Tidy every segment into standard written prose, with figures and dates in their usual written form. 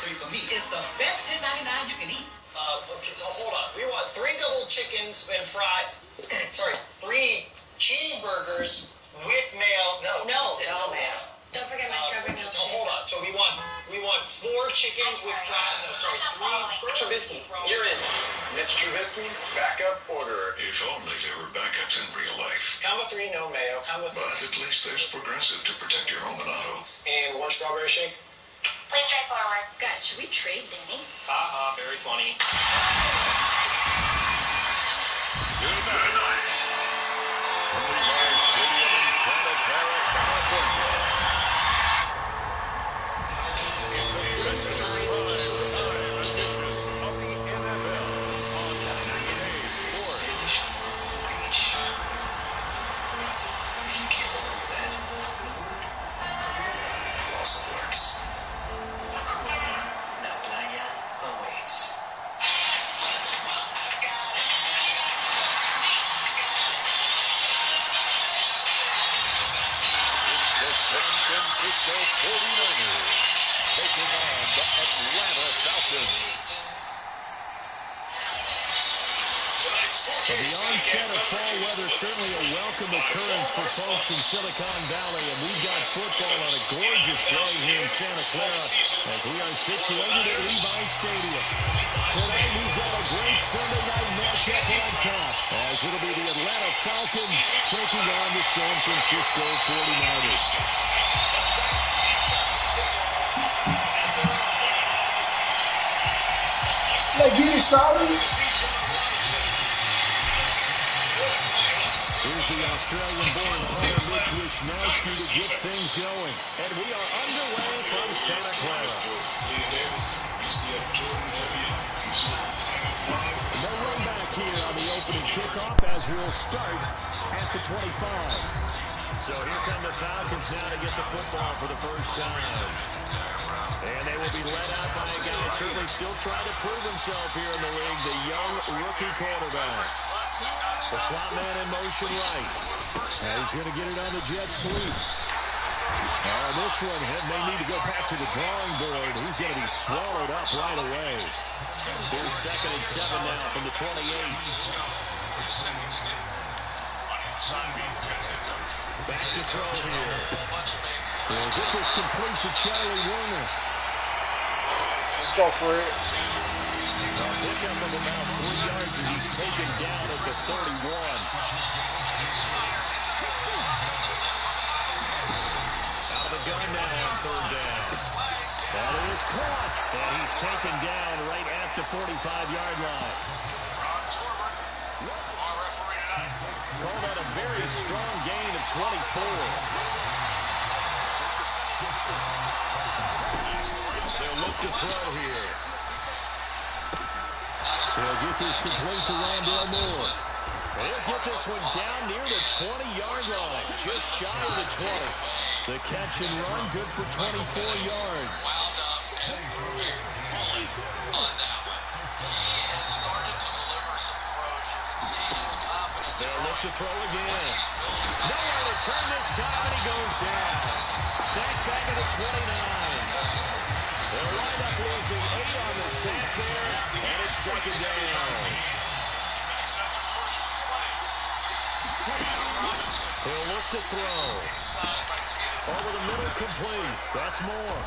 3 for me. It's the best $10.99 you can eat. Okay, so hold on. We want 3 double chickens and fries. Sorry, 3 cheeseburgers with mayo. No mayo. Don't forget my strawberry milkshake. So hold on. So we want 4 chickens with fries. No, sorry, 3 Trubisky. You're in. Mitch Trubisky, backup order. If only there were backups in real life. Combo 3, no mayo. Combo 3. But at least there's Progressive to protect your home and auto. And 1 strawberry shake. Please try forward. Guys, should we trade Danny? Very funny. Good night. From the Lions Stadium in Santa Clara, California. It's a special time edition of the NFL on 98 Sports. If you can't remember that, it also works. Corona, La Playa awaits. It's the San Francisco 49ers taking on the Atlanta Falcons. The onset of fall weather, certainly a welcome occurrence for folks in Silicon Valley, and we've got football on a gorgeous day here in Santa Clara as we are situated at Levi Stadium. Tonight we've got a great Sunday night matchup on top, as it'll be the Atlanta Falcons taking on the San Francisco 49ers. Like, get it, Charlie. Here's the Australian-born Hunter Mitch Wishnowsky to get things going. And we are underway from Santa Clara. No run back here on the opening kickoff as we'll start at the 25. So here come the Falcons now to get the football for the first time. And they will be led out by a guy certainly still trying to prove himself here in the league, the young rookie quarterback. The slot man in motion right. Now he's going to get it on the jet sweep. This one may need to go back to the drawing board. He's going to be swallowed up right away. Here's 2nd and 7 now from the 28. Back to throw here. We'll get this complete to Charlie Warner. Let's go for it. A pickup of about 3 yards as he's taken down at the 31. Out of the gun now on 3rd down. That is caught, and he's taken down right at the 45-yard line. Called out a very strong gain of 24. They'll look to throw here. They'll get this complete to Rondale Moore. They'll get this one down near the 20-yard line, just shy of the 20. The catch and run, good for 24 yards. They'll look to throw again. Nowhere to turn this time, and he goes down. Sacked back at the 29. They'll wind up losing 8 on the sack there, and it's 2nd down. He'll look to throw. Over the middle, complete. That's Moore.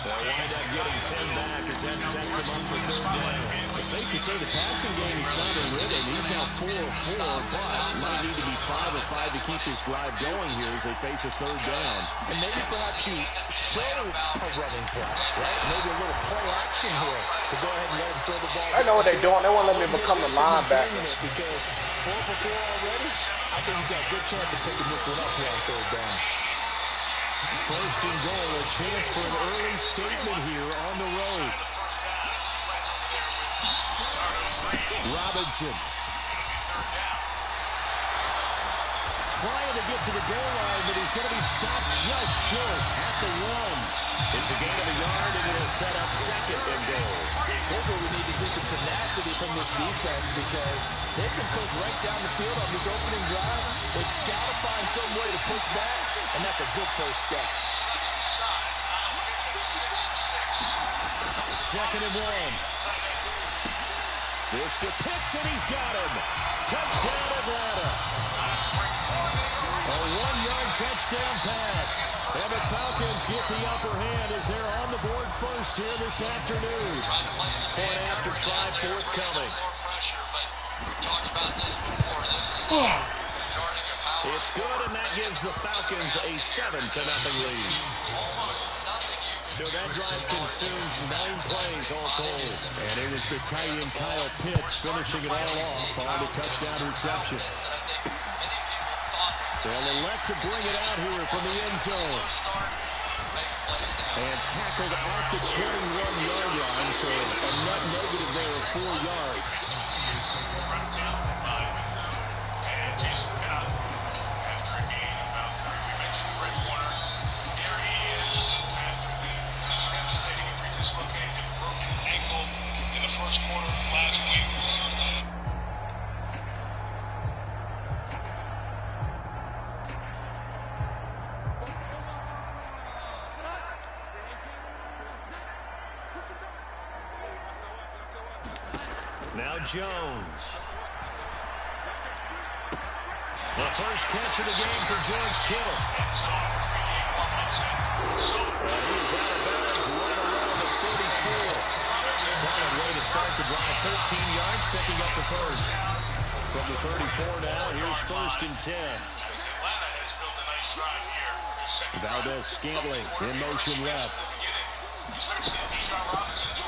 They'll wind up getting 10 back as that sets him up for 3rd down. It's safe to say the passing game is found a rhythm. He's now 4 of 4, but might need to be 5 of 5 to keep this drive going here as they face a 3rd down. And maybe perhaps you show a running play, right? Maybe a little play action here to go ahead and let him throw the ball. I know what they're doing. They want to let me become a linebacker. Because 4 for 4 already, I think he's got a good chance of picking this one up here on 3rd down. 1st and goal, a chance for an early statement here on the road. Robinson. Trying to get to the goal line, but he's going to be stopped just short at the 1. It's a gain of a yard, and it'll set up 2nd and goal. Here's where we need to see some tenacity from this defense because they can push right down the field on this opening drive. They've got to find some way to push back, and that's a good first step. 2nd and 1. This to Pitts, and he's got him. Touchdown, Atlanta. A 1-yard touchdown pass. And the Falcons get the upper hand as they're on the board first here this afternoon. Point after try forthcoming. It's good, and that gives the Falcons a 7-0 lead. So that drive consumes 9 plays all told. And it was the tight end Kyle Pitts finishing it all off on the touchdown reception. They'll elect to bring it out here from the end zone. And tackled off the 21-yard line, so a net negative there of 4 yards. Now Jones. The first catch of the game for George Kittle. And he is out of bounds right around the 34. Solid way to start the drive. 13 yards, picking up the first. From the 34 now, here's 1st and 10. Valdez-Scantling in motion left.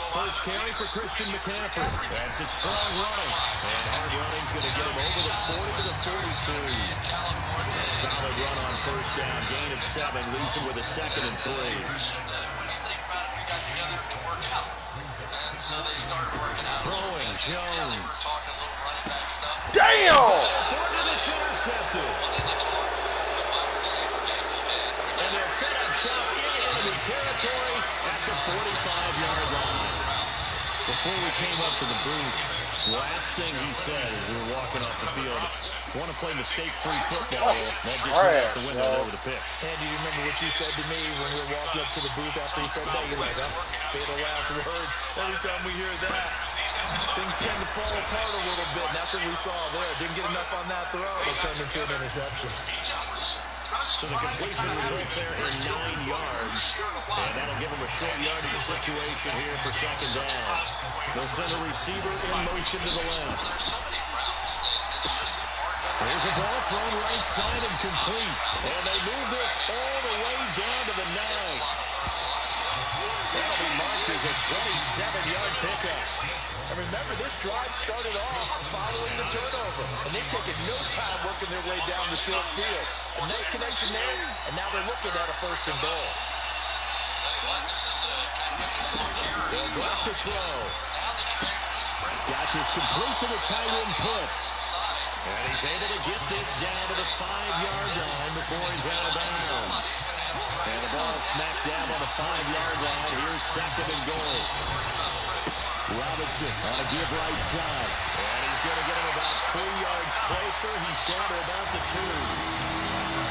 First carry for Christian McCaffrey. That's it, strong running. And hard running's going to get him over the 40 to the 42. A solid run on first down. Gain of 7. Leaves him with a 2nd and 3. Throwing Jones. Damn! Third and it's intercepted. And they'll set up shop in enemy territory at the 45-yard line. Before we came up to the booth, last thing he said as we were walking off the field, want to play mistake-free football. That just went out the window there with a pick. Andy, you remember what you said to me when we were walking up to the booth after he said that? You're like, oh, fatal last words. Every time we hear that, things tend to fall apart a little bit. And that's what we saw there. Didn't get enough on that throw. It turned into an interception. So the completion results there in 9 yards. And that'll give him a short yardage situation here for 2nd down. They'll send a receiver in motion to the left. There's a ball thrown right side and complete. And they move this all the way down to the 9. That'll be marked as a 27-yard pickup. And remember, this drive started off following the turnover. And they've taken no time working their way down the short field. A nice connection there, and now they're looking at a 1st and goal. They'll drop to throw. Got this complete to the tight end Pitts. And he's able to get this down to the 5-yard line before he's out of bounds. And the ball smacked down on the 5-yard line. Here's 2nd and goal. Robinson on a give right side. And he's going to get him about 3 yards closer. He's down to about the 2.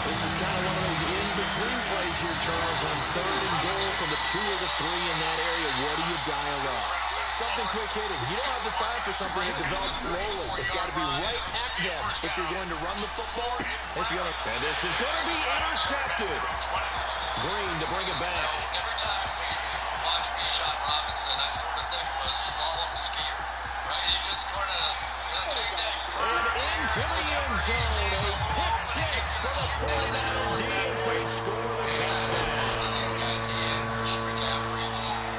This is kind of one of those in-between plays here, Charles, on 3rd and goal from the 2 or the 3 in that area. What do you dial up? Something quick hitting. You don't have the time for something that develops slowly. It's got to be right at them if you're going to run the football. And this is going to be intercepted. Green to bring it back. Every time we watch Bijan Robinson, I sort of think was slalom skier, right? He just sort of tuned in. And into the end zone, a pick 6 for the 49 D's. They score a touchdown.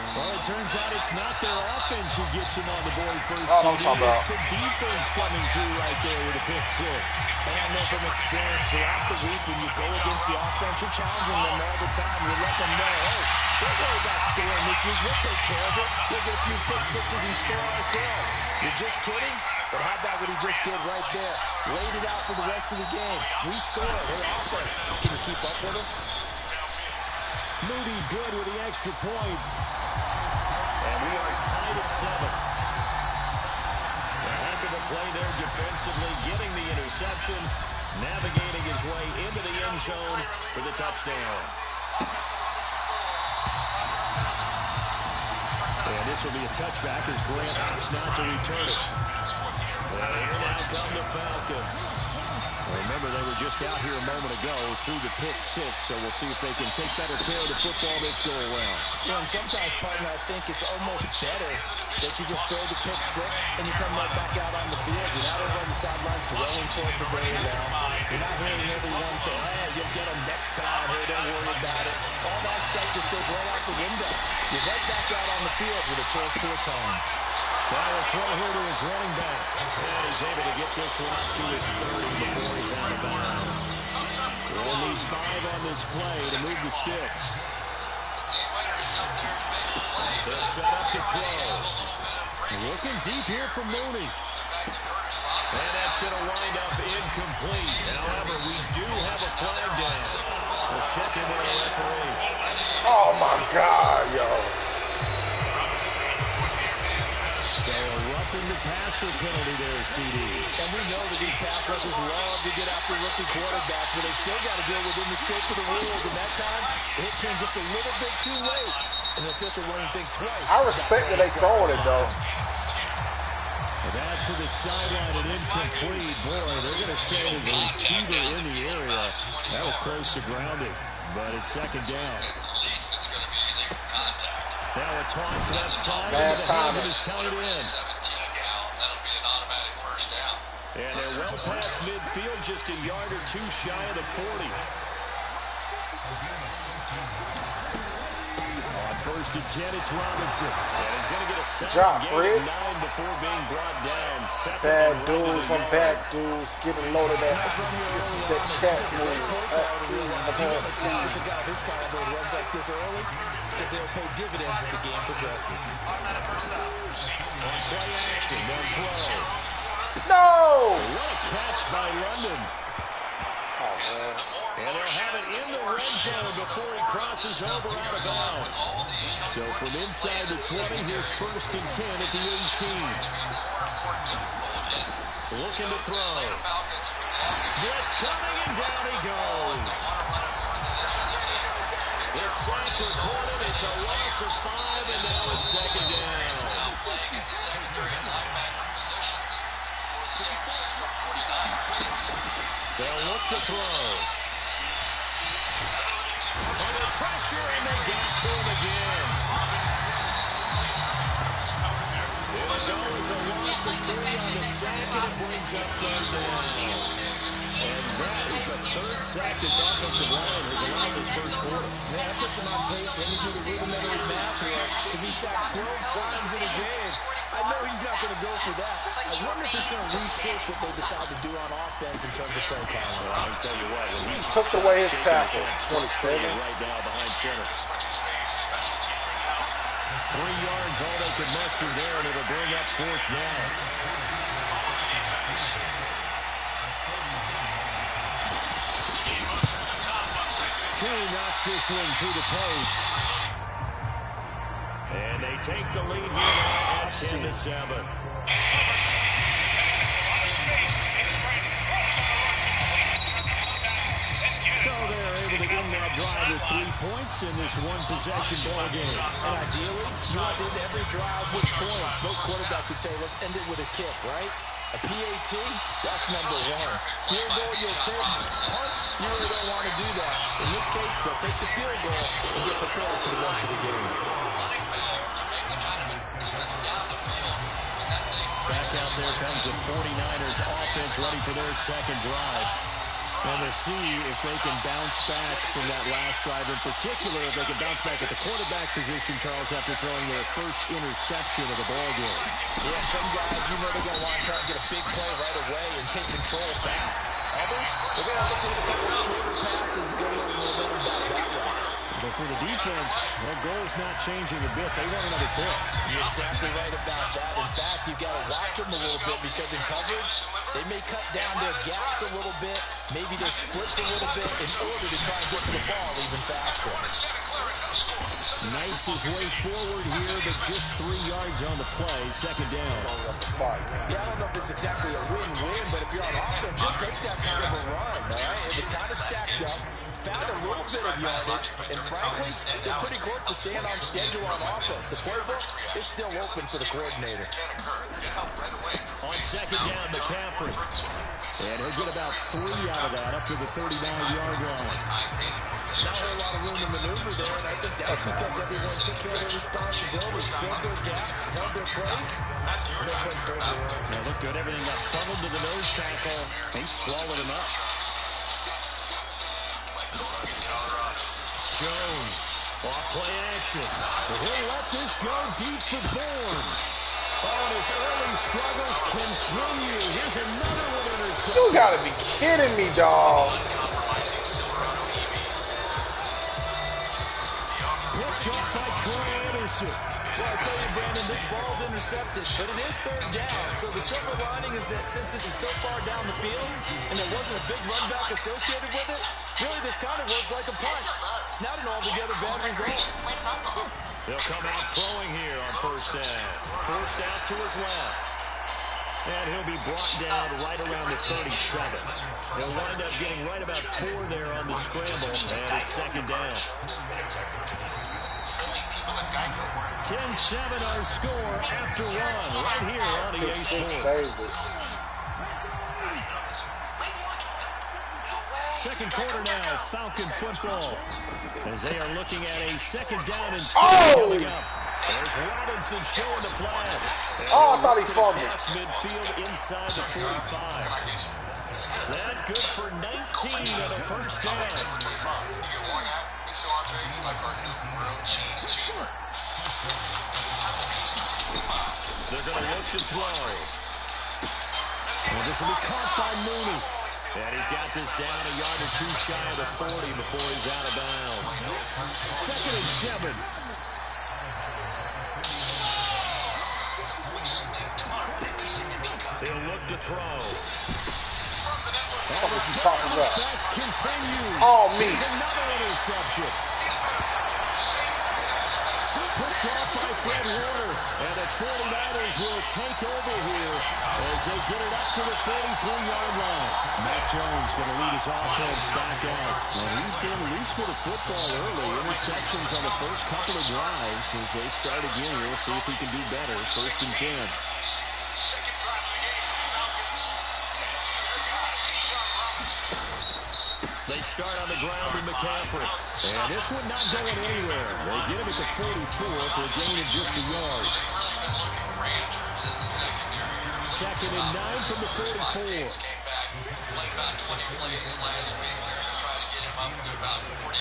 Well, it turns out it's not their offense who gets them on the board first. It's the defense coming through right there with a pick 6. And I know from experience throughout the week when you go against the offense, you're challenging them all the time. You let them know, hey, don't worry about scoring this week. We'll take care of it. We'll get a few pick 6s and score ourselves. You're just kidding? But how about what he just did right there? Laid it out for the rest of the game. We scored. Hey, offense, can you keep up with us? Moody good with the extra point. And we are tied at 7. A heck of a play there defensively, getting the interception, navigating his way into the end zone for the touchdown. And this will be a touchback as Grant opts not to return it. And here now come the Falcons. Well, remember, they were just out here a moment ago through the pick six, so we'll see if they can take better care of the football this go around. Yeah, and sometimes, partner, I think it's almost better that you just throw the pick six and you come right back out on the field. You're not over on the sidelines dwelling for it for very long. You're not hearing everyone say, hey, you'll get them next time. Hey, don't worry about it. All that stuff just goes right out the window. You're right back out on the field with a chance to atone. Now a throw here to his running back. And he's able to get this one up to his 30 before he's out of bounds. We'll need 5 on this play to move the sticks. They'll set up to throw. Looking deep here for Mooney. And that's going to wind up incomplete. However, we do have a flag down. Let's check in with the referee. Oh, my God, yo. So a roughing the passer penalty there, CD. And we know that these pass rushers love to get after rookie quarterbacks, but they still got to deal within the scope of the rules. And that time, the hit came just a little bit too late. And the official wouldn't think twice. I respect that they throwing it, though. That to the sideline and incomplete. Boy, they're going to say there's a receiver in the area. That was close to grounding, but it's second down. At least it's going to be illegal contact. Now a toss left side Bad into the hands of timing. his tight end. 17 now. That'll be an automatic first down. And they're well past midfield, just a yard or two shy of the 40. On first and 10, it's Robinson. And he's going to get a second gain of 9 before being brought down. Bad dudes on bad dudes getting loaded at. This is the cat move. Establish a guy this caliber who runs like this early because they'll pay dividends as the game progresses. On play action, they'll throw. No! What a catch by London. Oh, man. And they'll have it in the red zone before he crosses over out of bounds. So from inside the 20, here's first and 10 at the 18. Looking to throw. Blitz coming, and down he goes. The sack recorded. It's a loss of 5, and now it's second down. Now playing in the secondary and linebacker positions for the San Francisco 49ers. They'll look to throw. Under pressure, and they got to him again. It was a loss of 3 on the sack, and it brings up third down. And that is the 3rd sack this offensive line has allowed this first quarter. Man, that puts him on pace. Let me do the rudimentary math here. To be sacked 12 times in a game. I know he's not going to go for that. I wonder if it's going to reshape what they decide to do on offense in terms of play calling. Well, I can tell you what, when he Took away his tackle. 27 right now behind center. 3 yards, all they could muster there, and it'll bring up 4th down. Two knocks this one to the post. And they take the lead here now at 10-7. So they're able to end that drive with 3 points in this one-possession ball game. And ideally, you want to end every drive with points. Most quarterbacks would tell us end it with a kick, right? A PAT, that's number 1. Field goal you'll take. Punts, you really don't want to do that. In this case, they'll take the field goal and get prepared for the rest of the game. Running back to make the kind of advance down the field. And that thing Back out there comes the 49ers offense ready for their second drive. And we'll see if they can bounce back from that last drive. In particular, if they can bounce back at the quarterback position, Charles, after throwing their first interception of the ball game. Yeah, some guys, you know they're going to want to try and get a big play right away and take control back. Others, they're going to look to hit a couple shorter passes and get a little momentum back that way. But for the defense, their goal is not changing a bit. They want another pick. You're exactly right about that. In fact, you've got to watch them a little bit because in coverage, they may cut down their gaps a little bit, maybe their splits a little bit in order to try and get to the ball even faster. Nice his way forward here, but just 3 yards on the play. Second down. Yeah, I don't know if it's exactly a win-win, but if you're on offense, you'll take that kind of a run, all right? It was kind of stacked up. Found a little bit of yardage, and frankly, they're pretty close to staying on schedule on offense. The playbook is still open for the coordinator. On second down, McCaffrey. And he'll get about 3 out of that, up to the 39-yard line. Not a whole lot of room to maneuver there, and I think that's because everyone took care of their responsibilities, filled their gaps, held their place. No place for everyone. Now look good. Everything got funneled to the nose tackle. He swallowed him up. Jones, off play action. He'll let this go deep for Bourne. Oh, and his early struggles continue. Here's another one intercepted. You gotta be kidding me, dog. Picked off by Troy Anderson. Well, I tell you, Brandon, this ball's intercepted, but it is third down. So the silver lining is that since this is so far down the field and there wasn't a big run back associated with it, really this kind of works like a punt. It's not an altogether bad result. They'll come out throwing here on first down. Forced out to his left. And he'll be brought down right around the 37. He'll wind up getting right about 4 there on the scramble, and it's second down. 10-7 our score after 1 right here on EA Sports. Second quarter now, Falcon football, as they are looking at a second down and 6 coming up. There's Robinson showing the flag. Oh, I thought he fumbled. Midfield inside the 45. That good for 19 on the first down. They're going to look to throw. And this will be caught by Mooney. And he's got this down a yard or 2 shy of the 40 before he's out of bounds. Second and 7. They'll look to throw. What you talking about? Continues. Oh, me. Another interception. Picked off by Fred Warner. And the 49ers will take over here as they get it up to the 33-yard line. Matt Jones going to lead his offense back out. Well, he's been loose with the football early. Interceptions on the first couple of drives. As they start again, we'll see if he can do better. First and 10. They start on the ground with McCaffrey. And this one not going anywhere. They get him at the 44 for a gain of just a yard. Second and 9 from the 34. Came back, played about 20 plays last week there to try to get him up to about 40.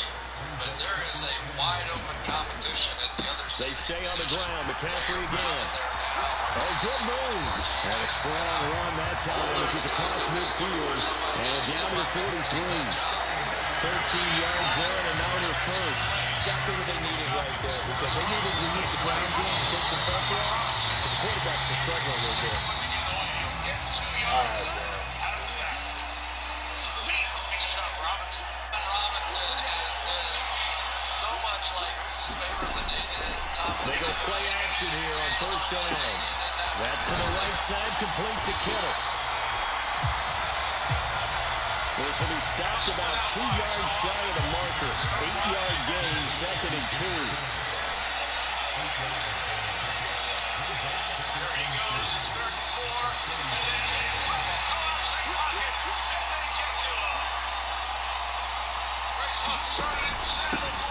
But there is a wide open competition at the other side. They stay on the ground. McCaffrey again. Oh, good move. And a strong run that time. This is across midfield. And down to the 43. 13 yards there and another first. Exactly what they needed right there, because they needed to use the ground game and take some pressure off, because the quarterback's been struggling a little bit. All right, Robinson has been so much like who's his favorite than they did. They go play action here on first down. That's to the right side, complete to Kittle. This will be stopped about 2 yards shy of the marker. 8-yard gain, second and 2. There he goes, it's third and 4.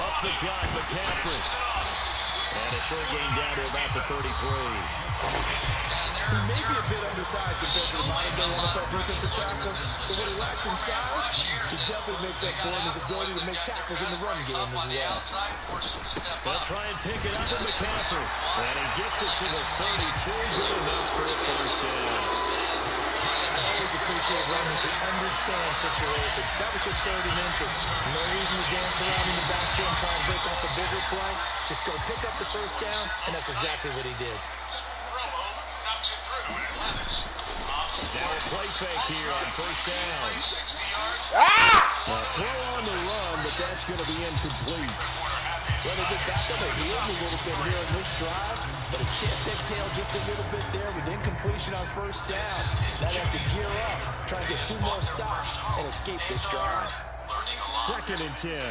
Up the gut, McCaffrey. And a short gain down to about the 33. He may be a bit undersized compared to the modern-day NFL defensive tackle, but when he lacks in size, he definitely makes up for it in his ability to make tackles in the run game as well. They'll try and pick it up with McCaffrey. And he gets it to the 32. Good enough for a first down. I always appreciate runners who understand situations. That was just 30 inches. No reason to dance around in the backfield and try and break off a bigger play. Just go pick up the first down, and that's exactly what he did. Now a play fake here on first down. A throw on the run, but that's going to be incomplete. Well, they get back on their heels a little bit here in this drive, but a chest exhale just a little bit there with incompletion on first down. Now they have to gear up, try and get 2 more stops and escape this drive. Second and 10.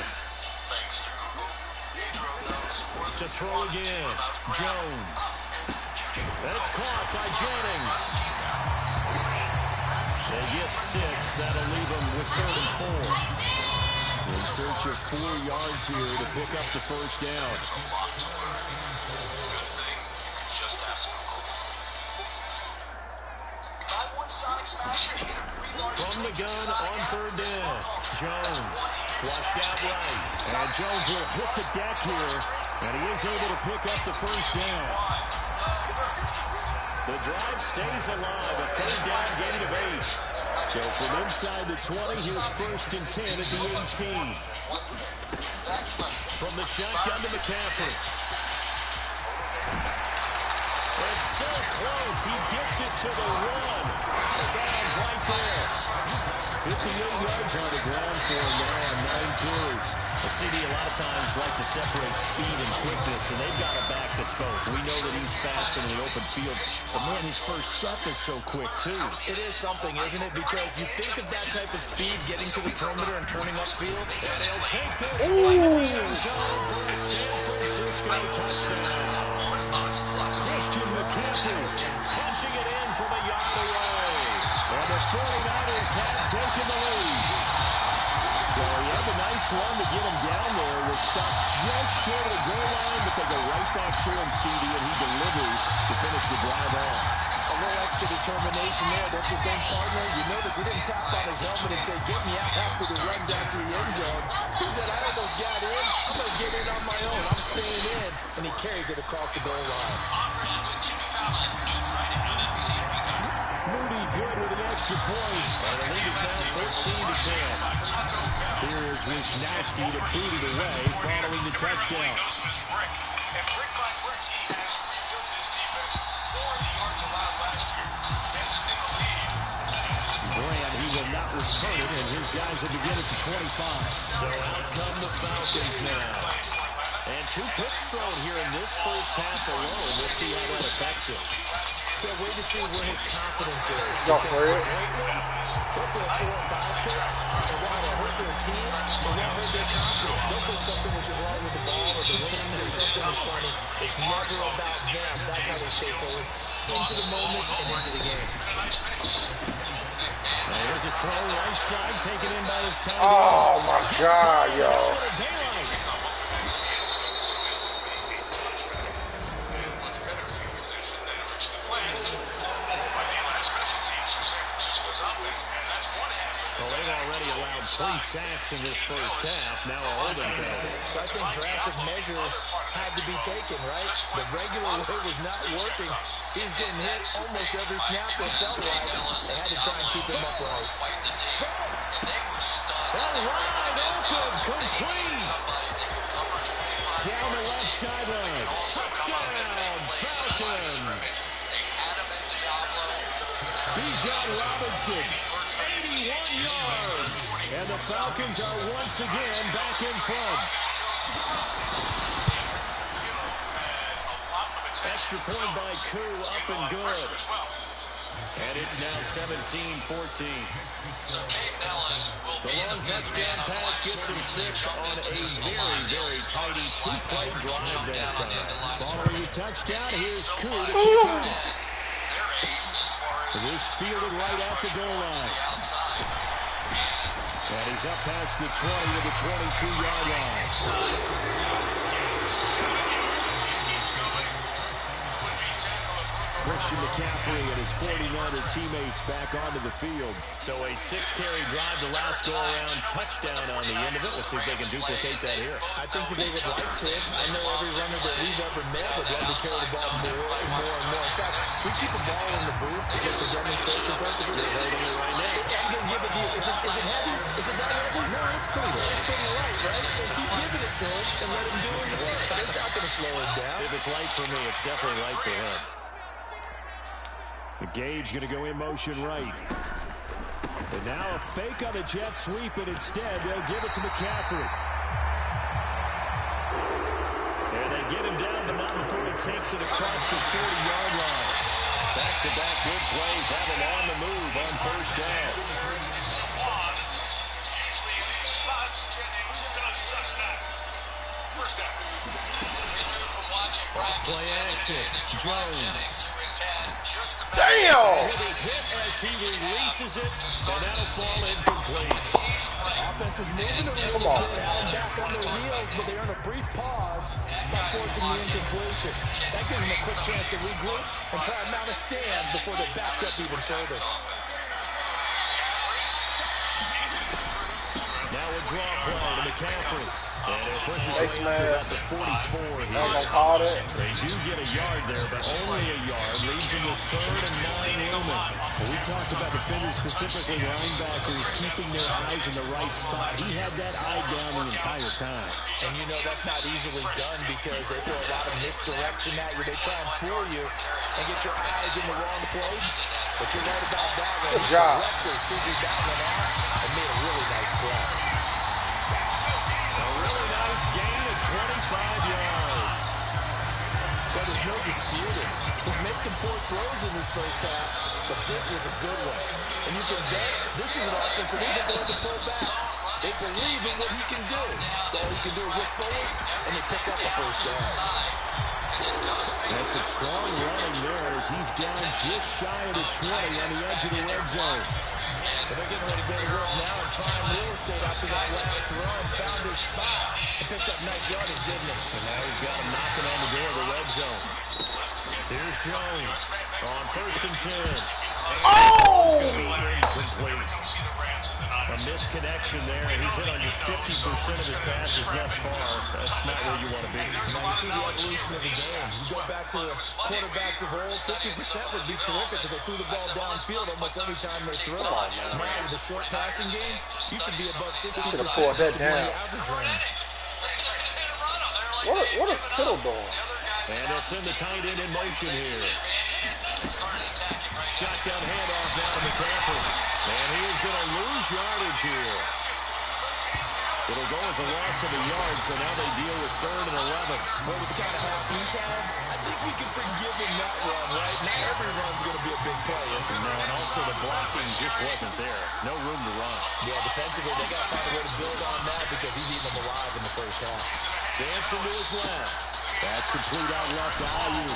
To throw again. Jones. That's caught by Jennings. They get 6. That'll leave them with 3rd and 4. In search of 4 yards here to pick up the first down. From the gun on 3rd down. Jones flushed out right. And Jones will hit the deck here. And he is able to pick up the first down. The drive stays alive. A 3rd down gain of 8. So from inside the 20, here's 1st and 10 at the 18. From the shotgun to McCaffrey. It's so close. He gets it to the run. The bounds right there. 58 yards on the ground for him now on 9 carries. The CD a lot of times like to separate speed and quickness, and they've got a back that's both. We know that he's fast in the open field, but man, his first step is so quick too. It is something, isn't it? Because you think of that type of speed getting to the perimeter and turning upfield. And they'll take this one to the end zone for a San Francisco touchdown. Christian McCaffrey punching it in from a yard away. And the 49ers have taken the lead. So he had a nice run to get him down there. Was stopped just short of the goal line, but they go right back to him, CD, and he delivers to finish the drive off. A little extra determination there, don't you think, partner? You notice he didn't tap on his helmet and say, get me out after the run down to the end zone. He said, I almost got in. I'm going to get in on my own. I'm staying in. And he carries it across the goal line. Moody good with an extra point. And the lead is now 14-10. Here's Wisnowski to boot it away following the touchdown. And brick by brick, he has rebuilt this defense. 4 yards allowed last year. And still a lead. Graham, he will not return it, and his guys will begin at the 25. So out come the Falcons now. And 2 picks thrown here in this first half alone. We'll see how that affects him. Can't wait to see where his confidence is. Go for it. They'll throw 4 or 5 picks, and while they'll hurt their team, they won't hurt their confidence. They'll think something which is wrong with the ball or the wind or something is funny. It's never about them. That's how they stay forward into the moment and into the game. Now here's a throw right side, taken in by his tight end. Oh, my God, yo. Well, they've already allowed 3 sacks in this first half. Now a holding penalty. So I think drastic measures had to be taken, right? The regular way was not working. He was getting hit almost every snap that felt like. They had to try and keep him upright. All right, open, complete. Down the left sideline. Touchdown, Falcons. Bijan Robinson. 81 yards. And the Falcons are once again back in front. Extra point by Koo, up and good. And it's now 17-14. So Kate Nellis will The long touchdown pass gets him 6 on a very, very tidy 2-play drive that time. Following the touchdown, here's Koo to kick off. It is fielded right at the goal line. And he's up past the 20 to the 22-yard line. Christian McCaffrey and his 49er teammates back onto the field. So a 6-carry drive the last go-around, touchdown on the end of it. We'll see if they can duplicate that here. I think that they would like to. I know every runner that we've ever met would love to carry the ball more and more and more. In fact, we keep a ball in the booth just for demonstration purposes. They're holding it right now. I'm going to give it to you. Is it heavy? Is it not heavy? No, it's pretty light. It's pretty light, right? So keep giving it to him and let him do his work. It's not going to slow him down. If it's light for me, it's definitely light for him. The Gage going to go in motion right. And now a fake on the jet sweep, and instead they'll give it to McCaffrey. And they get him down, but not before he takes it across the 40-yard line. Back-to-back good plays have him on the move on first down. Usually in these spots, Jennings does just that. First down. Play action. Jones. Damn! Heavy hit as he releases it, and that'll fall incomplete. Offense is moving a little bit, back on their heels, but they earn a brief pause by forcing the incompletion. That gives them a quick chance to regroup and try to mount a stand before they're backed up even further. Now a draw play to McCaffrey. And it pushes way up to about the 44 here. They do get a yard there, but only a yard. Leaves them with 3rd and 9 looming. Well, we talked about defenders, specifically linebackers, keeping their eyes in the right spot. He had that eye down the entire time. And you know that's not easily done because they throw a lot of misdirection at you. They try and fool you and get your eyes in the wrong place. But you're right about that one. Good job. Director figured that one out and made a really nice play. A really nice gain of 25 yards. Well, there's no disputing. He's made some poor throws in this first half, but this was a good one. And you can bet this is an offense that isn't going to pull back. They believe in what he can do. So all he can do is look forward, and they pick up the first down. That's a strong running there as he's down just shy of the 20 on the edge of the red zone. But they're getting ready to go to work now in prime real estate after that last run. Found his spot and picked up nice yardage, didn't he? And now he's got him knocking on the door of the red zone. Here's Jones on 1st and 10. Oh! Incomplete. A misconnection there, and he's hit on just 50% of his passes thus far. That's not where you want to be. Now you see the evolution of the game. You go back to the quarterbacks of old, 50% would be terrific because they threw the ball downfield almost every time they throw. Now with the short passing game, you should be above 60% Should have pulled that down. average range. What is Kittle doing? And they'll send the tight end in motion here. Shotgun handoff now to McCaffrey. And he is going to lose yardage here. It'll go as a loss of a yard, so now they deal with 3rd and 11. Well, with the kind of help he's had, I think we can forgive him that run, right? Not every run's going to be a big play, is it? No, and also the blocking just wasn't there. No room to run. Yeah, defensively, they got to find a way to build on that because he's eating them alive in the first half. Dancing to his left. That's complete out left to Ayuk.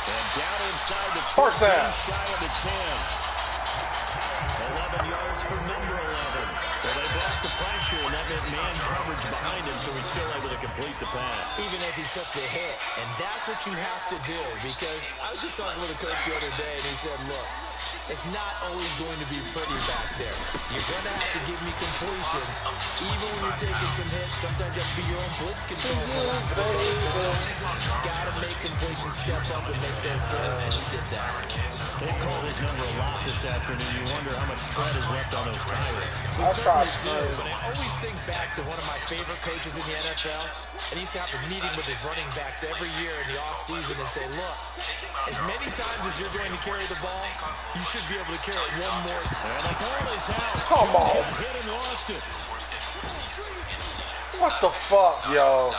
And down inside the 14, shy of the 10. 11 yards for number 11. Well, they blocked the pressure, and that meant man coverage behind him, so he's still able to complete the pass. Even as he took the hit. And that's what you have to do, because I was just talking with a coach the other day, and he said, look, it's not always going to be pretty back there. You're going to have to give me completions. Even when you're taking some hits, sometimes you have to be your own blitz control. Got to make completions step up and make those throws, and he did that. They've called his number a lot this afternoon. You wonder how much tread is left on those tires. We certainly do, but I always think back to one of my favorite coaches in the NFL, and he used to have a meeting with his running backs every year in the offseason and say, look, as many times as you're going to carry the ball, you should be able to carry it one more time. And the ball is out. Come on. Hit and lost it. What the fuck, yo?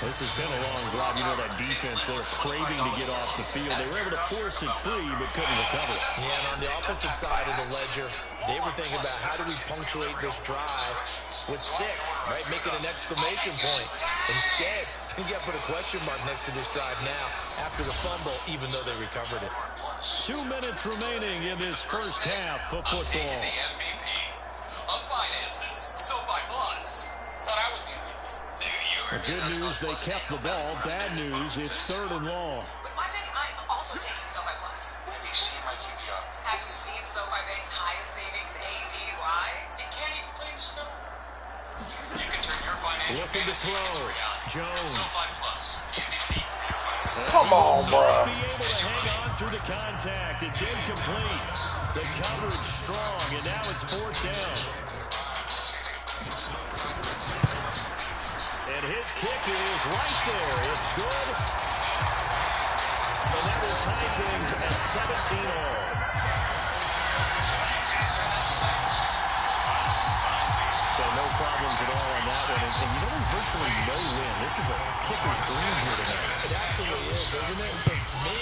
This has been a long drive. You know that defense, they're craving to get off the field. They were able to force it free, but couldn't recover. Yeah, and on the offensive side of the ledger, they were thinking about how do we punctuate this drive with 6, right? Make it an exclamation point. Instead, you got to put a question mark next to this drive now after the fumble, even though they recovered it. 2 minutes remaining in this first half of football. The MVP of finances, SoFi Plus. Thought I was the MVP. Good news, they kept the ball. Bad news, it's 3rd and long. With my pick, I'm also taking SoFi Plus. Have you seen my QBR? Have you seen SoFi Bank's highest savings APY? It can't even play in the snow. You can turn your financial Looking to fantasy throw. into reality. Jones. SoFi Plus, MVP. Come on, bro. Be able to hang on through the contact. It's incomplete. The coverage strong, and now it's 4th down. And his kick is right there. It's good. And that will tie things at 17 all. So no problems at all on that one. And you know, there's virtually no win. This is a kicker's dream here tonight. It absolutely is, isn't it? So to me,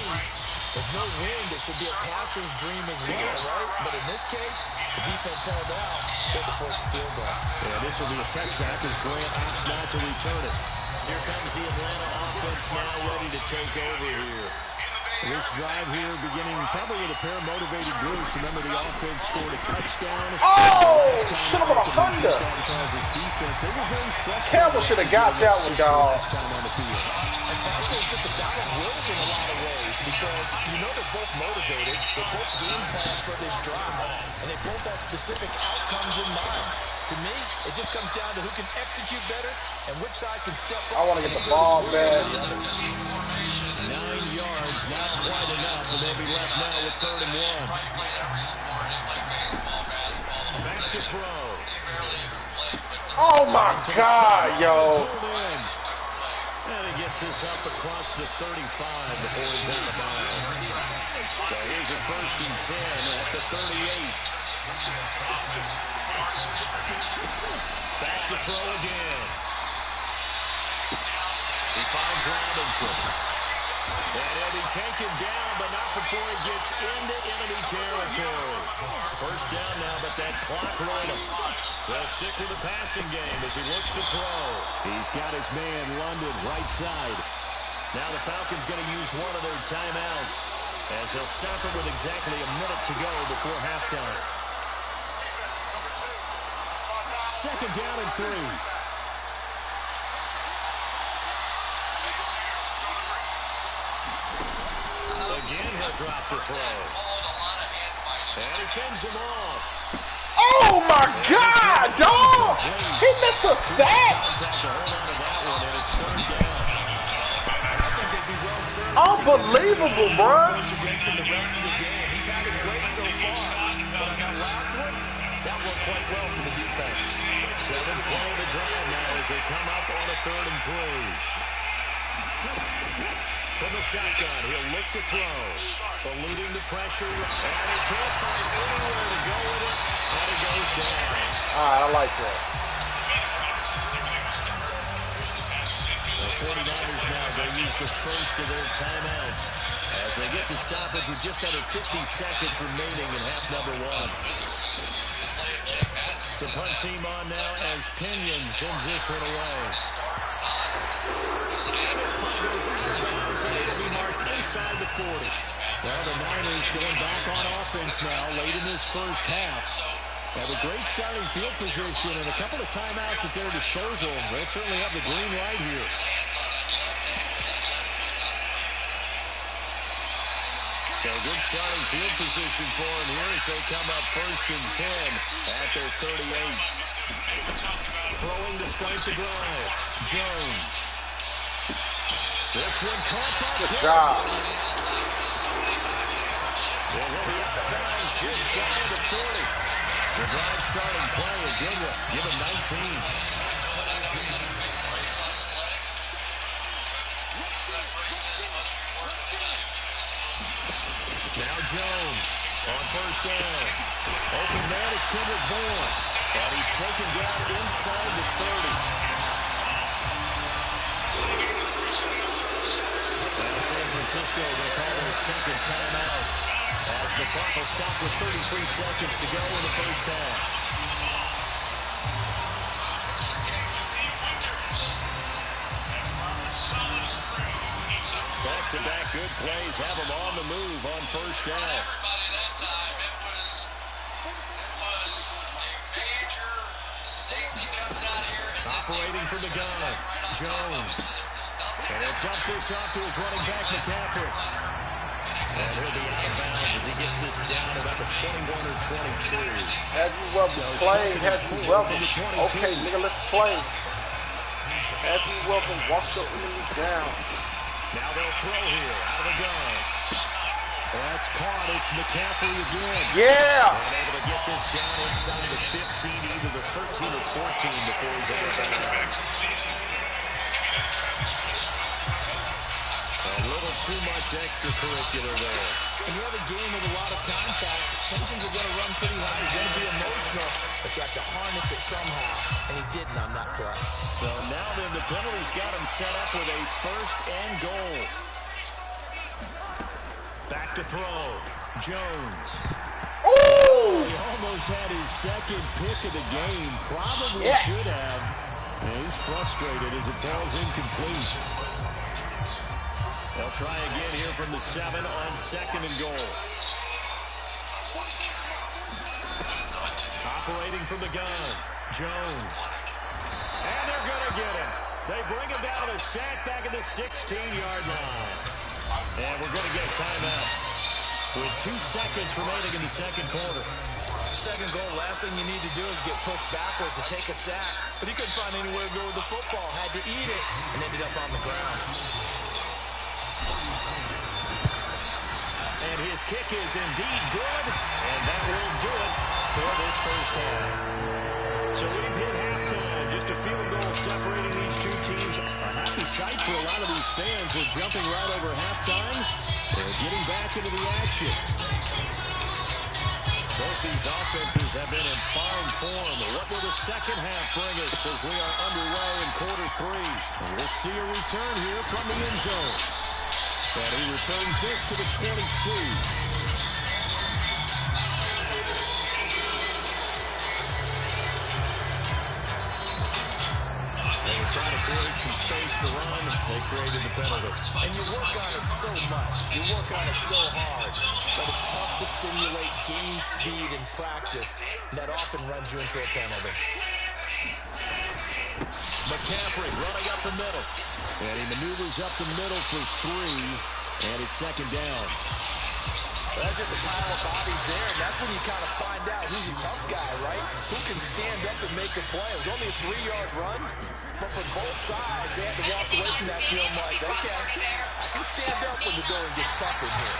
There's no wind. It should be a passer's dream as well, right? But in this case, the defense held out. They had to force the field goal. Yeah, this will be a touchback as Grant opts not to return it. Here comes the Atlanta offense now ready to take over here. This drive here beginning probably with a pair of motivated groups. Remember, the offense scored a touchdown. Oh, shit, I'm on a Honda. Defense, they were very frustrated. Campbell should have got that one, dog. And probably it's just a battle of wills in a lot of ways because you know they're both motivated. They're both game plans for this drive, and they both have specific outcomes in mind. To me, it just comes down to who can execute better and which side can step up. I want to get the ball back. 9 yards, not quite enough, and they'll be left now with 3rd and 1. Back to throw. Oh my God, yo. And he gets this up across the 35 before he's out of bounds. So here's a 1st and 10 at the 38. Back to throw again. He finds Robinson. And he'll be taken down, but not before he gets into enemy territory. 1st down now, but that clock rolling. They'll stick with the passing game as he looks to throw. He's got his man London right side. Now the Falcons going to use one of their timeouts as they'll stop it with exactly a minute to go before halftime. 2nd down and 3. Again, he'll drop the throw. And he fends him off. Oh my God, dog! He missed a sack. Unbelievable, bro. He's had his way so far, but on that last one, that worked quite well for the defense. 7th play of the drive now as they come up on a 3rd and 3. From the shotgun, he'll look to throw. Eluding the pressure, and he can't find anywhere to go with it, and he goes down. All right, I like that. The 49ers now going to use the 1st of their timeouts as they get the stoppage with just under 50 seconds remaining in half number 1. The punt team on now as Pinion sends this one away. This punt goes out of bounds and it'll be marked inside the 40. Well, the Niners going back on offense now late in this 1st half. Have a great starting field position and a couple of timeouts at their disposal. They'll certainly have the green light here. So good starting field position for them here as they come up 1st and 10 at their 38. Throwing to start the drive. Jones. This one caught by Good job. Well, he'll be out of bounds just shy of the 40. The drive starting play, a good one. Give him 19. Now Jones on 1st down. Open man is Kendrick Bourne. And he's taken down inside the 30. Now San Francisco going to call their 2nd timeout as the clock will stop with 33 seconds to go in the 1st half. Back-to-back good plays have them on the move on 1st down. Everybody that time, it was a major safety comes out here. And operating from the gun, Jones. And he'll dump this off to his running back, McCaffrey. And he'll be out of bounds as he gets this down about the 21 or 22. Have you Wells playing? Have you Wells? Okay, nigga, let's play. Have you Wells walked the enemy down? Now they'll throw here out of the gun. That's caught. It's McCaffrey again. Yeah. And able to get this down inside of the 15, either the 13 or 14 before he's out of bounds. A little too much extracurricular there. When you have a game with a lot of contact, tensions are going to run pretty high. You're going to be emotional, but you have to harness it somehow, and he didn't on that play. So now then the penalty's got him set up with a 1st and goal. Back to throw. Jones. Oh! He almost had his second pick of the game. Probably should have. And he's frustrated as it falls incomplete. They'll try again here from the 7 on 2nd and goal. Operating from the gun. Jones. And they're going to get him. They bring him down a sack back at the 16-yard line. And we're going to get a timeout with 2 seconds remaining in the second quarter. Second goal, last thing you need to do is get pushed backwards to take a sack. But he couldn't find anywhere to go with the football. Had to eat it and ended up on the ground. And his kick is indeed good. And that will do it for this first half. So we've hit halftime. Just a field goal separating these two teams. A happy sight for a lot of these fans. We're jumping right over halftime. They're getting back into the action. Both these offenses have been in fine form. What will the second half bring us as we are underway in quarter 3? And we'll see a return here from the end zone. And he returns this to the 22. They were trying to create some space to run. They created the penalty. And you work on it so much. You work on it so hard. But it's tough to simulate game speed in practice. That often runs you into a penalty. McCaffrey running up the middle. And he maneuvers up the middle for 3. And it's second down. That's just a pile of bodies there, and that's when you kind of find out who's a tough guy, right? Who can stand up and make a play. It was only a 3-yard run, but for both sides, they had to walk away from that field like, okay, I can stand up when the going gets tough in here.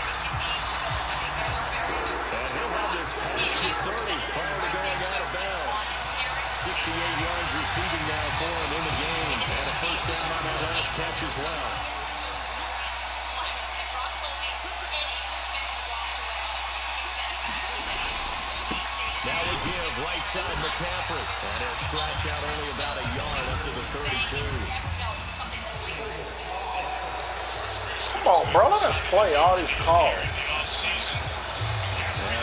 And he'll have this pass to 30 prior to going out of bounds. 68 yards receiving now for him in the game. And a first down on that last catch as well. Now we give right side McCaffrey. And he'll scratch out only about a yard up to the 32. Come on, bro. Let us play all these calls.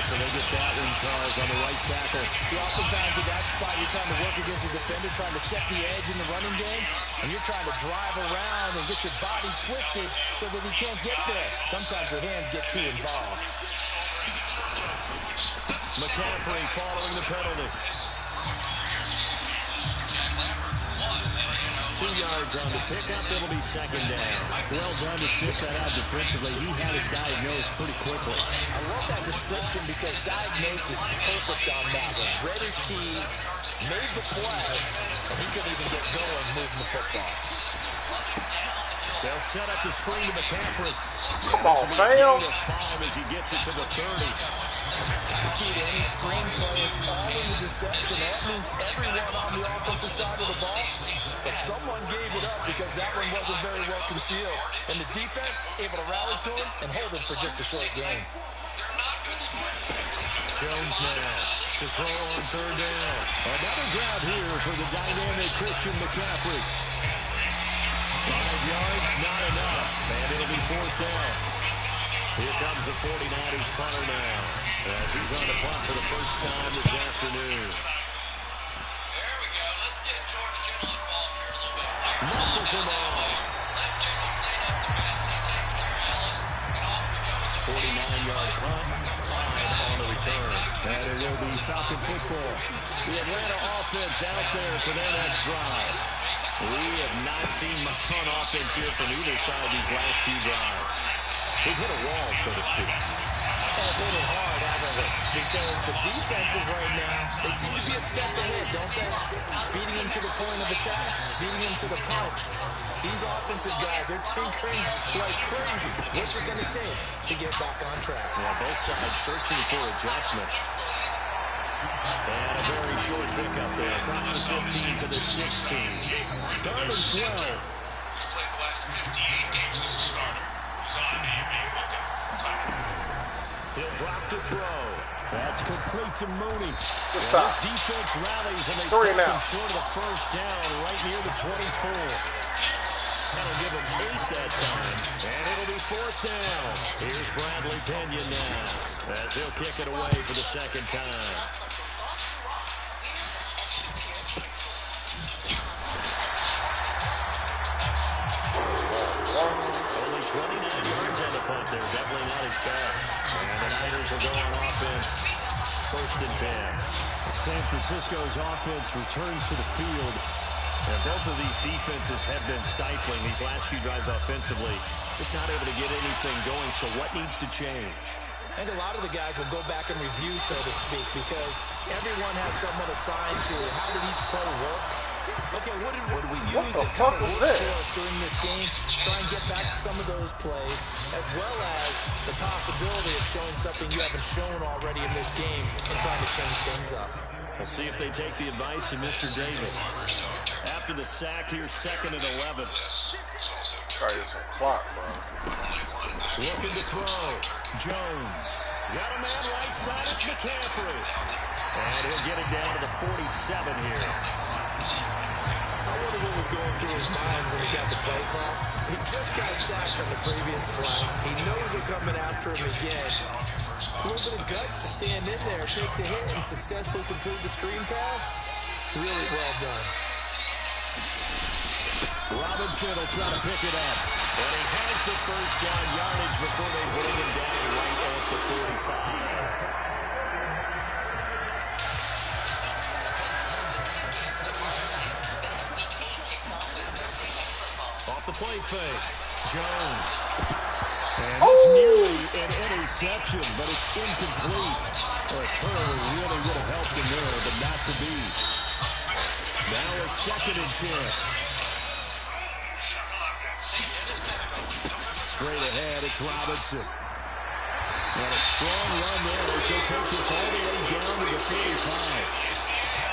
So they get that one, Charles, on the right tackle. Oftentimes at that spot, you're trying to work against a defender, trying to set the edge in the running game, and you're trying to drive around and get your body twisted so that he can't get there. Sometimes your hands get too involved. McCaffrey following the penalty. 2 yards on the pickup. It'll be second down. Well done to sniff that out defensively. He had it diagnosed pretty quickly. I love that description because diagnosed is perfect on that one. Read his keys, made the play, and he couldn't even get going moving the football. They'll set up the screen to McCaffrey. Come on, fail. As he gets it to the 30. The key to any screen play is all in the deception. That means everyone on the offensive side of the ball, but someone gave it up because that one wasn't very well concealed. And the defense able to rally to him and hold him for just a short game. Jones now to throw on third down. Another grab here for the dynamic Christian McCaffrey. 5 yards, not enough, and it'll be fourth down. Here comes the 49ers punter now, as he's on the punt for the first time this afternoon. There we go. Let's get George Kittle involved here a little bit. Muscles him off. Let Kittle clean up the mess. He takes care of Ellis, and off we go. It's a 49-yard punt, 5 on the return. And it will be Falcon football. The Atlanta offense out there for their next drive. We have not seen much on offense here from either side these last few drives. They've hit a wall, so to speak. They've hit it hard, haven't they? Because the defenses right now, they seem to be a step ahead, don't they? Beating him to the point of attack, beating him to the punch. These offensive guys, they're tinkering like crazy. What's it going to take to get back on track? Yeah, both sides searching for adjustments. And a very short pickup there across the 15 to the 16. Third and 12. He's played the last 58 games as a starter. He's on to you being looked at. He'll drop to throw. That's complete to Mooney. Good Well, stop. this defense rallies and they Three stop now. him short of the first down right near the 24. That'll give him 8 that time. And it'll be 4th down. Here's Bradley Pinion now, as he'll kick it away for the second time. Only 29 yards on the punt there. Definitely not his best. And the Niners will go on offense. 1st and 10. San Francisco's offense returns to the field. And both of these defenses have been stifling these last few drives offensively. Just not able to get anything going. So what needs to change? I think a lot of the guys will go back and review, so to speak, because everyone has someone assigned to how did each play work. Okay, what did we use that kind of worked for us during this game? Try and get back to some of those plays, as well as the possibility of showing something you haven't shown already in this game and trying to change things up. We'll see if they take the advice of Mr. Davis. After the sack here, 2nd and 11. Try this on clock, bro. Looking to throw. Jones. Got a man right side. It's McCaffrey. And he'll get it down to the 47 here. I wonder what was going through his mind when he got the play call. He just got sacked on the previous play. He knows they're coming after him again. A little bit of guts to stand in there, take the hit, and successfully complete the screen pass. Really well done. Robinson will try to pick it up. And he has the 1st down yardage before they bring him down right at the 45. Off the play fake. Jones. And it's nearly an interception, but it's incomplete. A turnover really would have helped him there, but not to be. Now a 2nd and 10. Straight ahead, it's Robinson. And a strong run there as he'll take this all the way down to the 45.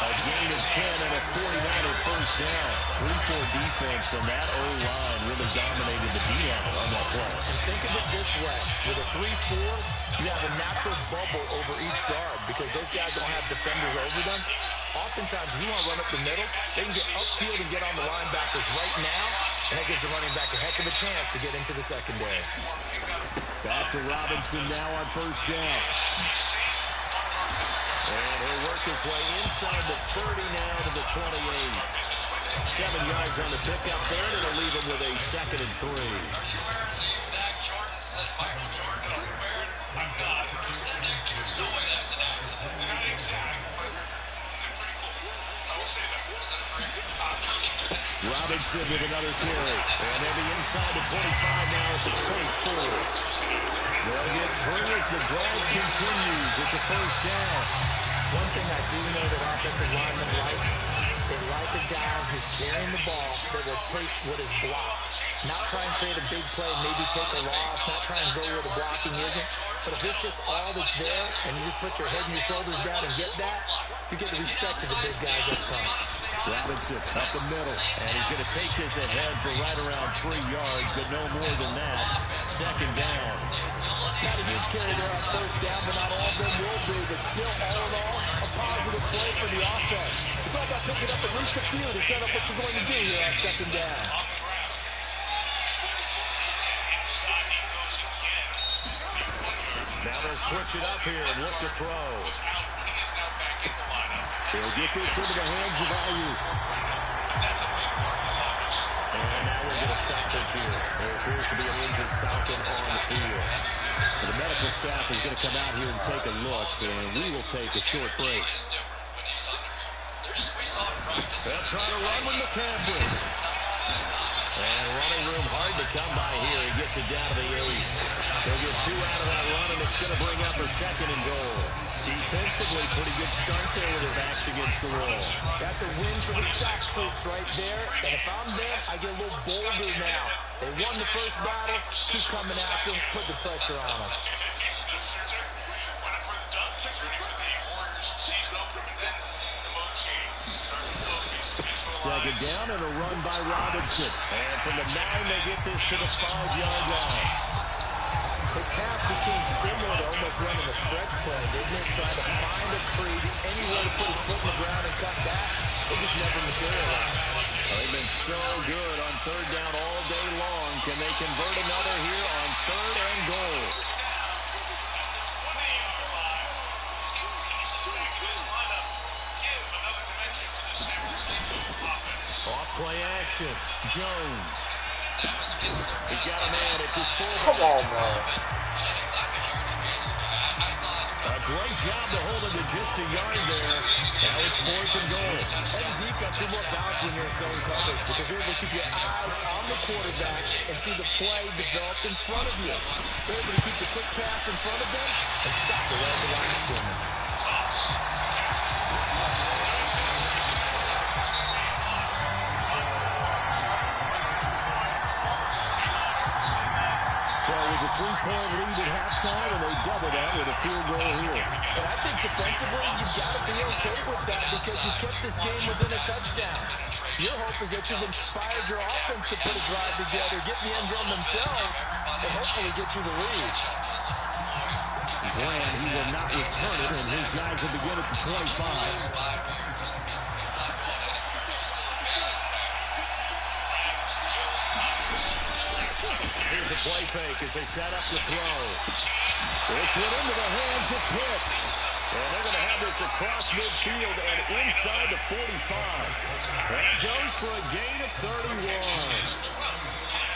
A gain of 10 and a 49er 1st down. 3-4 defense, and that O-line really dominated the D-line on that play. And think of it this way. With a 3-4, you have a natural bubble over each guard because those guys don't have defenders over them. Oftentimes, if you want to run up the middle, they can get upfield and get on the linebackers right now, and that gives the running back a heck of a chance to get into the secondary. Back to Robinson now on 1st down. And he'll work his way inside the 30 now to the 28. 7 yards on the pickup there, and it'll leave him with a 2nd and 3. Are you wearing the exact Jordans that Michael Jordan was wearing? There's no way that's an accident. Not exact, but they're pretty cool. I will say that. Was it a break? Robinson with another carry. And they'll be inside the 25 now at the 24. They'll get 3 as the drive continues. It's a 1st down. One thing I do know that offensive linemen like, they like a guy who's carrying the ball that will take what is blocked. Not try and create a big play, maybe take a loss, not try and go where the blocking isn't. But if it's just all that's there and you just put your head and your shoulders down and get that, you get the respect of the big guys up front. Robinson up the middle, and he's going to take this ahead for right around 3 yards, but no more than that. 2nd down. Not a huge carry there on 1st down, but not all of them will be. But still, all in all, a positive play for the offense. It's all about picking up at least a few to set up what you're going to do here on 2nd down. Now they'll switch it up here and look to throw. He'll get this into the hands of Ayuk. And now we're going to stop it here. There appears to be an injured Falcon on the field. The medical staff is going to come out here and take a look, and we will take a short break. They'll try to run with McCaffrey. And running room hard to come by here. He gets it down to the 8. They'll get 2 out of that run, and it's going to bring up a 2nd and goal. Defensively, pretty good start there with their backs against the wall. That's a win for the stock troops right there. And if I'm them, I get a little bolder now. They won the 1st battle. Keep coming after them. Put the pressure on them. Second down and a run by Robinson. And from the 9, they get this to the 5-yard line. His path became similar to almost running a stretch play, didn't it? Trying to find a crease, anywhere to put his foot in the ground and cut back. it just never materialized. They've been so good on third down all day long. Can they convert another here on third and goal? Off play action. Jones. He's got a man. It's his full. Come on, man. A great job to hold him to just a yard there. Now it's fourth and goal. As a defense, you're more balanced when you're in zone coverage because you're able to keep your eyes on the quarterback and see the play develop in front of you. You're able to keep the quick pass in front of them and stop it at the line of scrimmage. So it was a 3-point lead at halftime, and they doubled that with a field goal here. And I think defensively, you've got to be okay with that because you kept this game within a touchdown. Your hope is that you've inspired your offense to put a drive together, get in the end zone themselves, and hopefully get you the lead. Graham, he will not return it, and his guys will begin at the 25. Here's a play fake as they set up the throw. This went into the hands of Pitts. And they're going to have this across midfield and inside the 45. That goes for a gain of 31.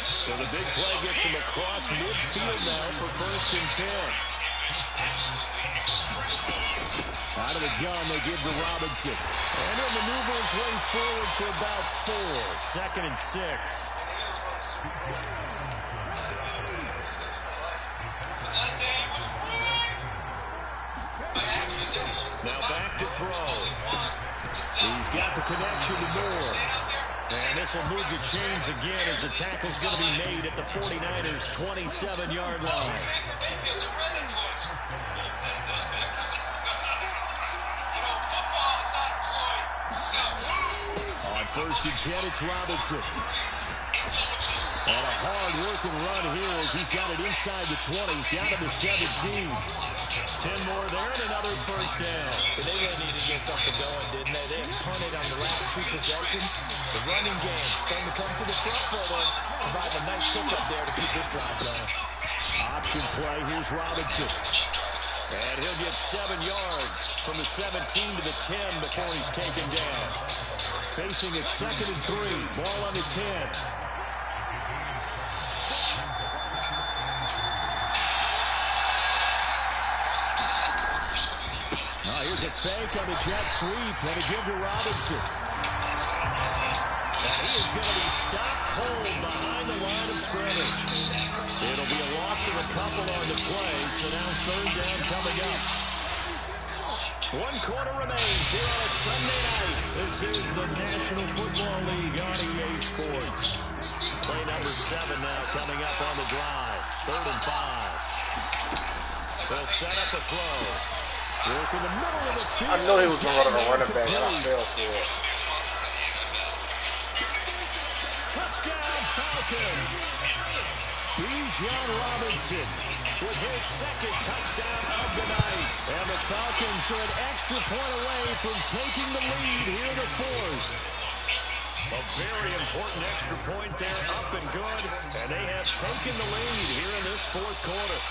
So the big play gets him across midfield now for first and 10. Out of the gun, they give to Robinson. And he'll maneuver his way forward for about 4. Second and 6. Now back to throw. He's got the connection to Moore. And this will move the chains again as the tackle's going to be made at the 49ers' 27-yard line. On first and 10, it's Robinson. And a hard-working run here as he's got it inside the 20, down to the 17. 10 more there and another first down. But they really needed to get something going, didn't they? They had punted on the last 2 possessions. The running game starting to come to the front for them. Provide a nice pickup there to keep this drive going. Option play, here's Robinson. And he'll get 7 yards from the 17 to the 10 before he's taken down. Facing a second and 3, ball on the 10. Here's a fake on the jet sweep and a give to Robinson. And he is going to be stopped cold behind the line of scrimmage. It'll be a loss of a couple on the play, so now third down coming up. 1 quarter remains here on a Sunday night. This is the National Football League on EA Sports. Play number 7 now coming up on the drive. 3rd and 5. They'll set up a throw. Work in the middle of the field. I know he was going to run a running back, and I fell for it. Touchdown, Falcons. Bijan Robinson with his 2nd touchdown of the night. And the Falcons are an extra point away from taking the lead here in the 4th. A very important extra point there, up and good. And they have taken the lead here in this 4th quarter.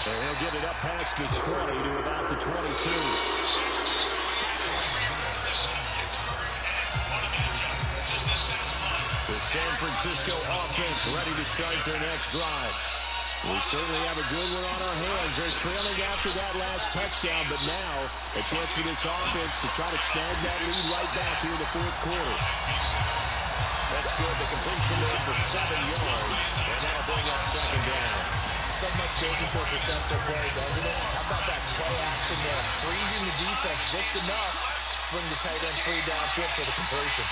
And he'll get it up past the 20 to about the 22. The San Francisco offense ready to start their next drive. We certainly have a good one on our hands. They're trailing after that last touchdown, but now a chance for this offense to try to snag that lead right back here in the 4th quarter. That's good. The completion there for 7 yards, and that'll bring up 2nd down. So much goes into a successful play, doesn't it? How about that play action there? Freezing the defense just enough. Swing the tight end free downfield for the completion.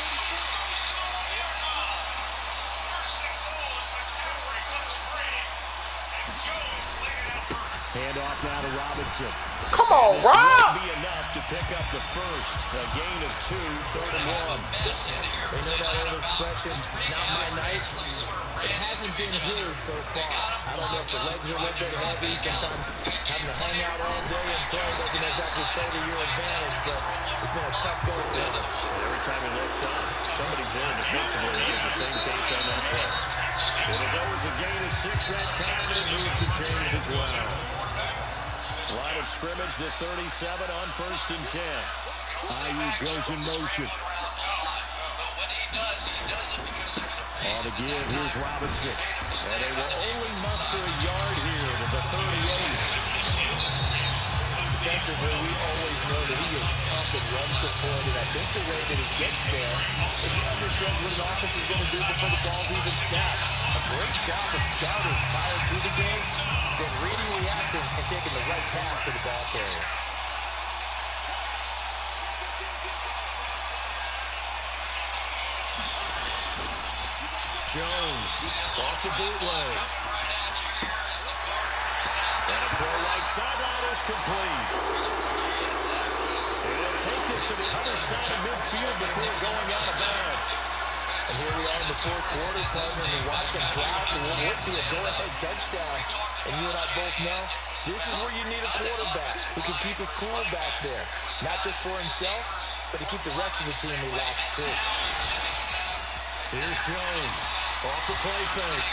Hand off now to Robinson. Come on, Rob! Rob! Be enough to pick up the first. A gain of 2, 3rd and 1. They know that old expression, it's not my night. it hasn't been his so far. I don't know if the legs are a little bit heavy. Sometimes having to hang out all day and play doesn't exactly play to your advantage, but it's been a tough go for him. Every time he looks up, somebody's there defensively. That was the same case on that play. It'll go as a gain of 6 that time, and it moves the chains as well. Line of scrimmage, the 37 on 1st and 10. Ayuk goes in motion. On the give, here's Robinson. And they will only muster a yard here to the 38. Defensively, we always know that he is tough and run supported. I think the way that he gets there is he understands what an offense is going to do before the ball's even snapped. A great job of scouting prior to the game, then reading, reacting, and taking the right path to the ball carrier. Jones off the bootleg. And a throw right sideline is complete. And they'll take this to the other side of midfield before going out of bounds. And here we are in the 4th quarter, partner, and we watch them drop. It would be a go-ahead touchdown. And you and I both know this is where you need a quarterback who can keep his cool back there. Not just for himself, but to keep the rest of the team relaxed too. Here's Jones. Off the play fake.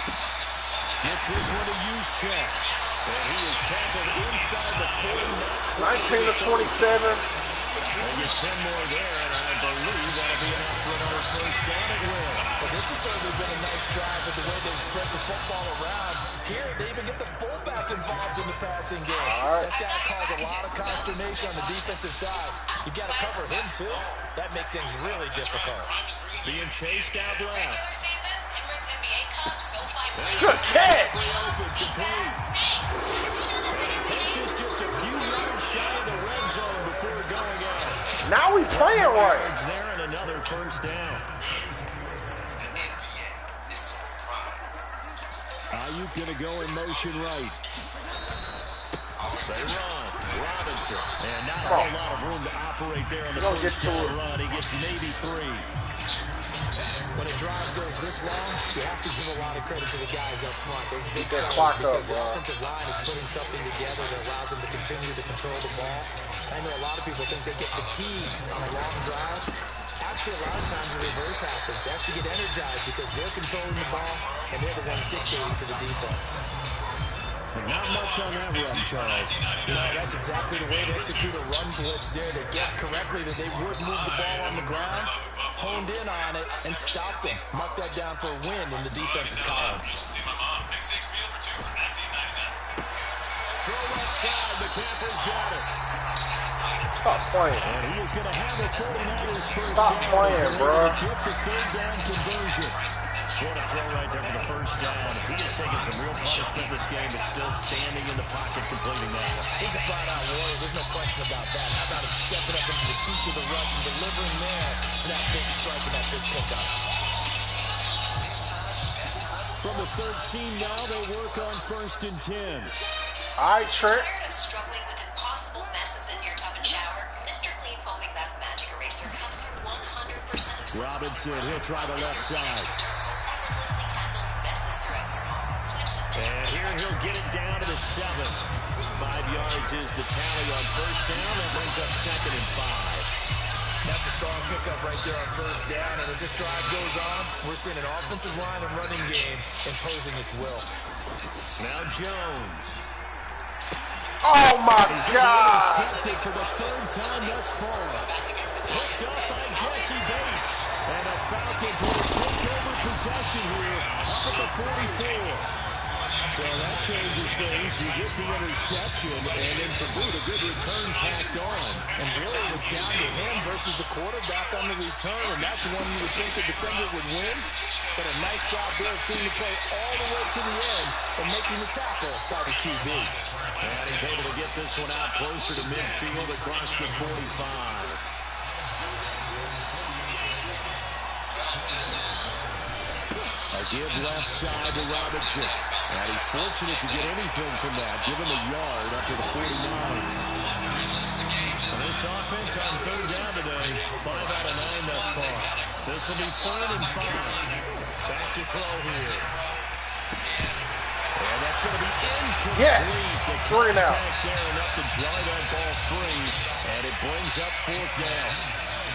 Gets this one to use check. And he is tackled inside the 40. 19 to 27. They get 10 more there, and I believe that'll be enough for another 1st down. It will. But this has certainly been a nice drive with the way they've spread the football around. Here, they even get the fullback involved in the passing game. That's got to cause a lot of consternation on the defensive side. You've got to cover him, too. That makes things really difficult. Being chased out left. Good catch. And he takes this just a few yards shy of the red zone before going out. Now we playing right. There and another 1st down. Ayuk gonna go in motion right. They run. Robinson. And not a whole lot of room to operate there on the 1st down run. He gets maybe 3. When a drive goes this long, you have to give a lot of credit to the guys up front. Those big fellas, because the offensive line is putting something together that allows them to continue to control the ball. I know a lot of people think they get fatigued on a long drive. Actually, a lot of times the reverse happens. They actually get energized because they're controlling the ball and they're the ones dictating to the defense. Not much on that run, Charles. You know, that's exactly the way to execute a run blitz there. They guessed correctly that they would move the ball on the ground, honed in on it, and stopped them. Mark that down for a win in the defense's column. Throw left side. McCaffrey's got it. Stop playing. And he is going to have the 49ers first Stop down. playing, bro. Get the 3rd down conversion. What a throw right there for the 1st down. He has taken some real punishment this game, but still standing in the pocket, completing that one. He's a flat-out warrior. There's no question about that. How about him stepping up into the teeth of the rush and delivering there for that big strike and that big pickup? From the 13 now, they work on 1st and 10. All right, Trent. Tired of struggling with impossible messes in your tub and shower? Mr. Clean Foaming Back Magic Eraser cuts through 100% of Robinson, he'll try the left side. effortlessly tackles messes throughout your home. Switch to And here he'll get it down to the 7. 5 yards is the tally on 1st down. That brings up 2nd and 5. That's a strong pickup right there on 1st down. And as this drive goes on, we're seeing an offensive line and running game imposing its will. Now Jones. Oh, my God. Intercepted for the 3rd time thus far. Hooked up by Jesse Bates. And the Falcons will take over possession here up at the 44. So that changes things. You get the interception, and then to boot, a good return tacked on. And really it was down to him versus the quarterback on the return, and that's one you would think the defender would win. But a nice job there of seeing the play all the way to the end and making the tackle by the QB. And he's able to get this one out closer to midfield across the 45. A give left side to Robinson. And he's fortunate to get anything from that, given the yard up to the 49. And this offense on 3rd down today, 5 out of 9 thus far. This will be 3rd and 5. Back to throw here. And that's going to be incomplete. Yes! The 3 now. there enough to draw that ball free, and it brings up 4th down.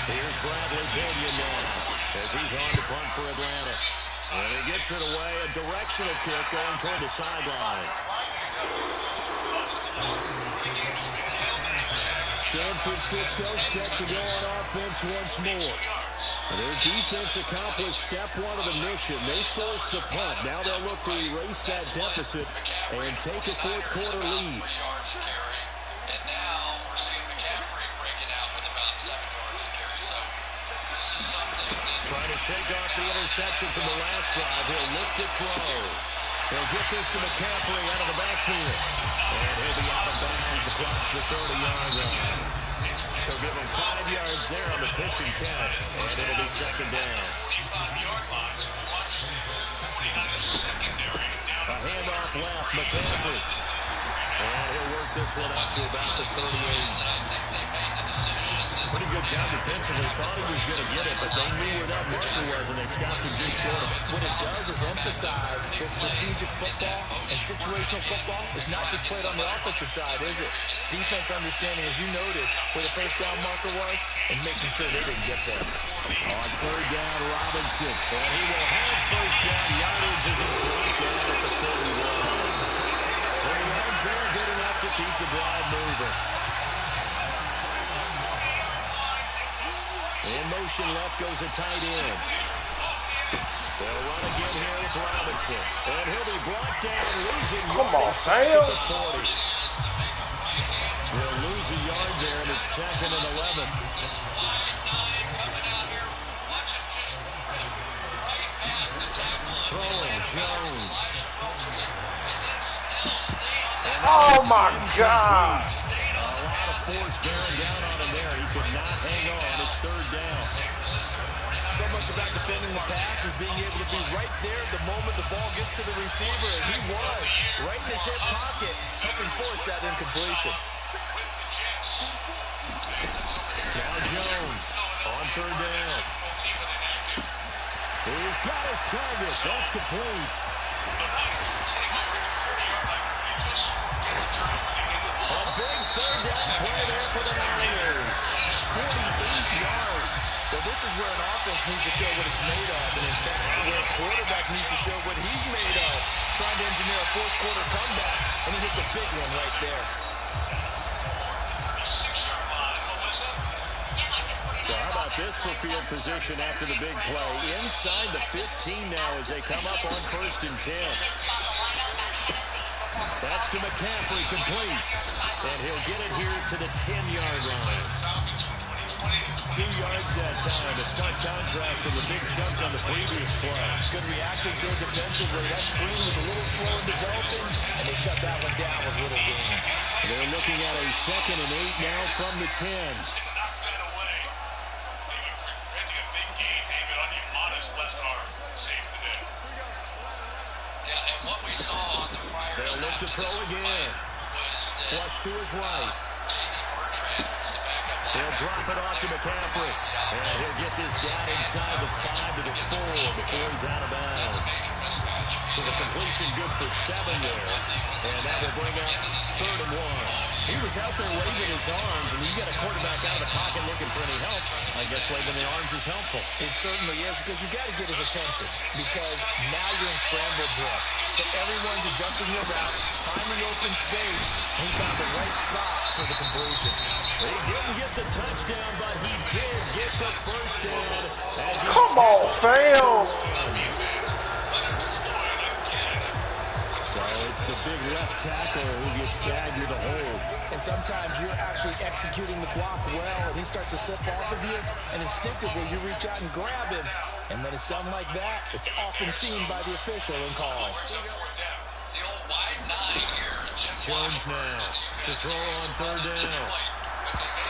Here's Bradley Pinion now as he's on to punt for Atlanta. And he gets it away, a directional kick going toward the sideline. San Francisco set to go on offense once more. Their defense accomplished step 1 of the mission. They forced the punt. Now they'll look to erase that deficit and take a 4th quarter lead. 3 yards to carry. And now we're seeing McCaffrey breaking out with about 7 yards to carry. So this is something that... Trying to shake off the interception from the last drive. He'll look to throw. He'll get this to McCaffrey out of the backfield. And he'll be out of bounds across the 30-yard line. So give him 5 yards there on the pitch and catch. And it'll be 2nd down. 45-yard lines. Watch 49 secondary. A handoff left, McCaffrey. And he'll work this one out to about the 38. I think they made the decision that... Pretty good job defensively. Thought he was going to get it, but they knew where that marker was, and they stopped him just short of it. What it does is emphasize that strategic football and situational football is not just played on the offensive side, is it? Defense understanding, as you noted, where the 1st down marker was and making sure they didn't get there. On 3rd down, Robinson. And he will have 1st down yardage as he's brought down at the 41. 3 yards there, good enough to keep the drive moving. In motion left goes a tight end. They'll run again here with Robinson. And he'll be brought down, losing yardage back at the 40. They'll lose a yard there, and it's 2nd and 11. Throwing, Jones. Oh, my God. A lot of force bearing down on him there. He could not hang on. It's 3rd down. So much about defending the pass is being able to be right there the moment the ball gets to the receiver. And he was right in his hip pocket, helping force that incompletion. Now Jones on 3rd down. He's got his target. That's complete. A big 3rd down play there for the Niners. 48 yards. Well, this is where an offense needs to show what it's made of. And in fact, where a quarterback needs to show what he's made of. Trying to engineer a 4th quarter comeback, and he hits a big one right there. 6-yard line, Melissa. So how about this for field position after the big play? Inside the 15 now as they come up on 1st and 10. That's to McCaffrey, complete. And he'll get it here to the 10-yard line. 2 yards that time. A stark contrast from the big chunk on the previous play. Good reactions there defensively. That screen was a little slow in developing, and they shut that one down with little gain. They're looking at a 2nd and 8 now from the 10. Yeah, and what we saw on the prior They'll look to throw again. Flush to his right. He'll drop it off to McCaffrey. And he'll get this guy inside the 5 to the 4 before he's out of bounds. So the completion good for 7 there. And that will bring up 3rd and 1. He was out there waving his arms, and you got a quarterback out of the pocket looking for any help. I guess waving the arms is helpful. It certainly is, because you got to get his attention, because now you're in scramble drill. So everyone's adjusting their routes, finding open space, and he found the right spot for the completion. He didn't get the touchdown, but he did get the 1st down. Come on, fam! So it's the big left tackle who gets tagged with a hold. And sometimes you're actually executing the block well, and he starts to slip off of you, and instinctively you reach out and grab him. And when it's done like that, it's often seen by the official and called. The old wide 9 here. Jones now to throw on 3rd down.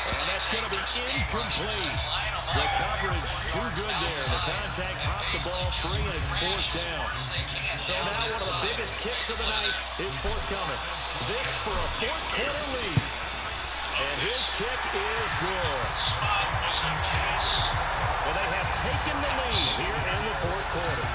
And that's going to be incomplete. The coverage too good there. The contact popped the ball free, and it's 4th down. So now one of the biggest kicks of the night is forthcoming. This for a 4th quarter lead. And his kick is good. And they have taken the lead here in the fourth quarter.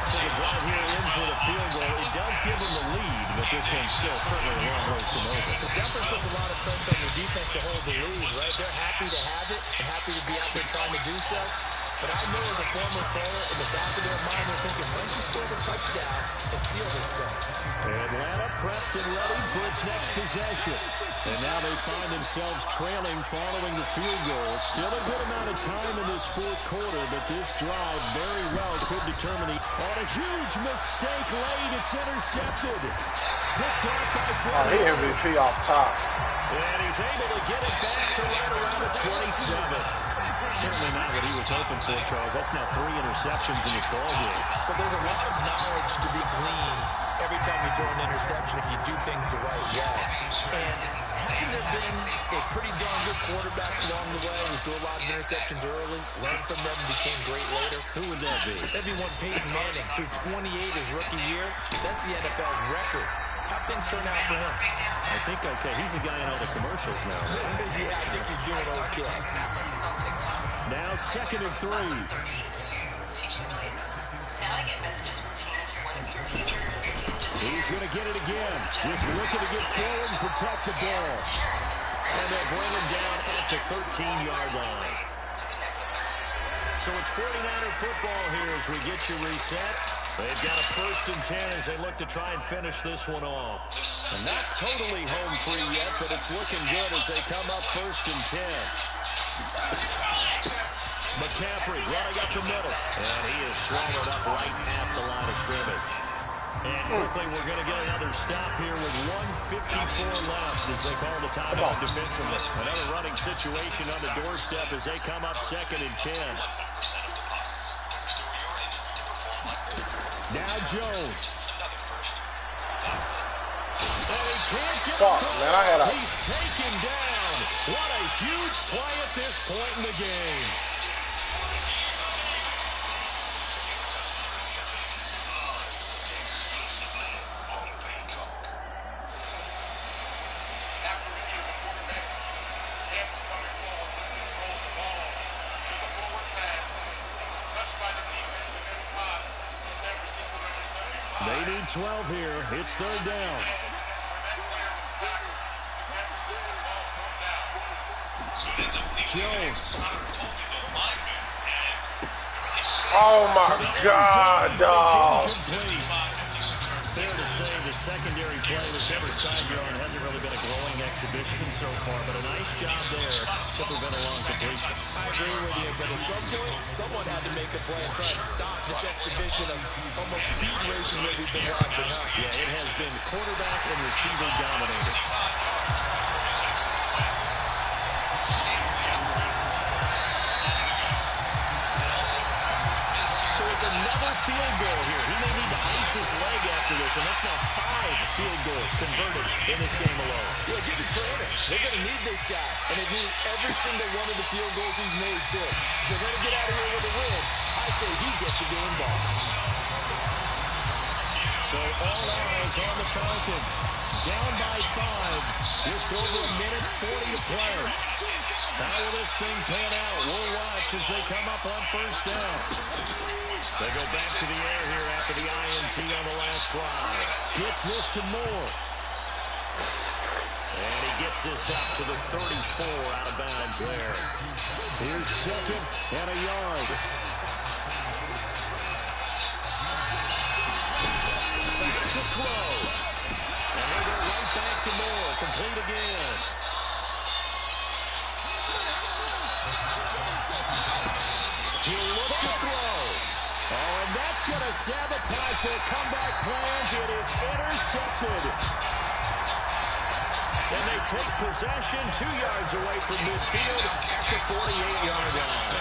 So the drive here ends with a field goal. It does give them the lead, but this one's still certainly a long ways from over. It definitely puts a lot of pressure on the defense to hold the lead, right? They're happy to have it and happy to be out there trying to do so. But I know as a former player, in the back of their mind, they're thinking, why don't you score the touchdown and seal this thing? Atlanta prepped and ready for its next possession. And now they find themselves trailing following the field goal. Still a good amount of time in this fourth quarter, but this drive very well could determine on a huge mistake late. It's intercepted. Picked off by Florida. He MVP off top. And he's able to get it back to right around the 27. Certainly not what he was hoping for, Charles. That's now 3 interceptions in this ballgame. But there's a lot of knowledge to be gleaned every time you throw an interception if you do things the right way. And hasn't there been a pretty darn good quarterback along the way who threw a lot of interceptions early, learned from them, and became great later? Who would that be? That'd be one Peyton Manning. Threw 28 his rookie year. That's the NFL record. How'd things turn out for him? I think okay. He's a guy in all the commercials now. Yeah, I think he's doing okay. Now 2nd and 3. He's going to get it again. Just looking to get forward and protect the ball. And they'll bring him down at the 13-yard line. So it's 49er football here as we get you reset. They've got a 1st and 10 as they look to try and finish this one off. And not totally home free yet, but it's looking good as they come up 1st and 10. McCaffrey running up the middle. And he is swallowed up right at the line of scrimmage. And quickly we're going to get another stop here with 1:54 left as they call the timeout defensively. Another running situation on the doorstep as they come up 2nd and 10. Now Jones. And he can't get it. He's taken down. What a huge play at this point in the game. They need 12 here. It's 3rd down. Jones. Oh, my God, dog. Fair to say the secondary play, whichever side you're on, hasn't really been a glowing exhibition so far, but a nice job there to prevent a long completion. I agree with you, but at some point, someone had to make a play and try and stop this exhibition of almost speed racing that we've been watching. Yeah, it has been quarterback and receiver dominated. So it's another field goal here. He may need to ice his leg after this, and that's now 5 field goals converted in this game alone. Yeah, get the trainer. They're going to need this guy, and they need every single one of the field goals he's made, too. If they're going to get out of here with a win, I say he gets a game ball. So all eyes on the Falcons. Down by 5. Just over a minute 40 to play. How will this thing pan out? We'll watch as they come up on 1st down. They go back to the air here after the INT on the last drive. Gets this to Moore. And he gets this up to the 34 out of bounds there. Here's 2nd and a yard. Back to throw. And they go right back to Moore. Complete again. He'll look to throw. Oh, and that's going to sabotage their comeback plans. It is intercepted. And they take possession 2 yards away from midfield at the 48-yard line.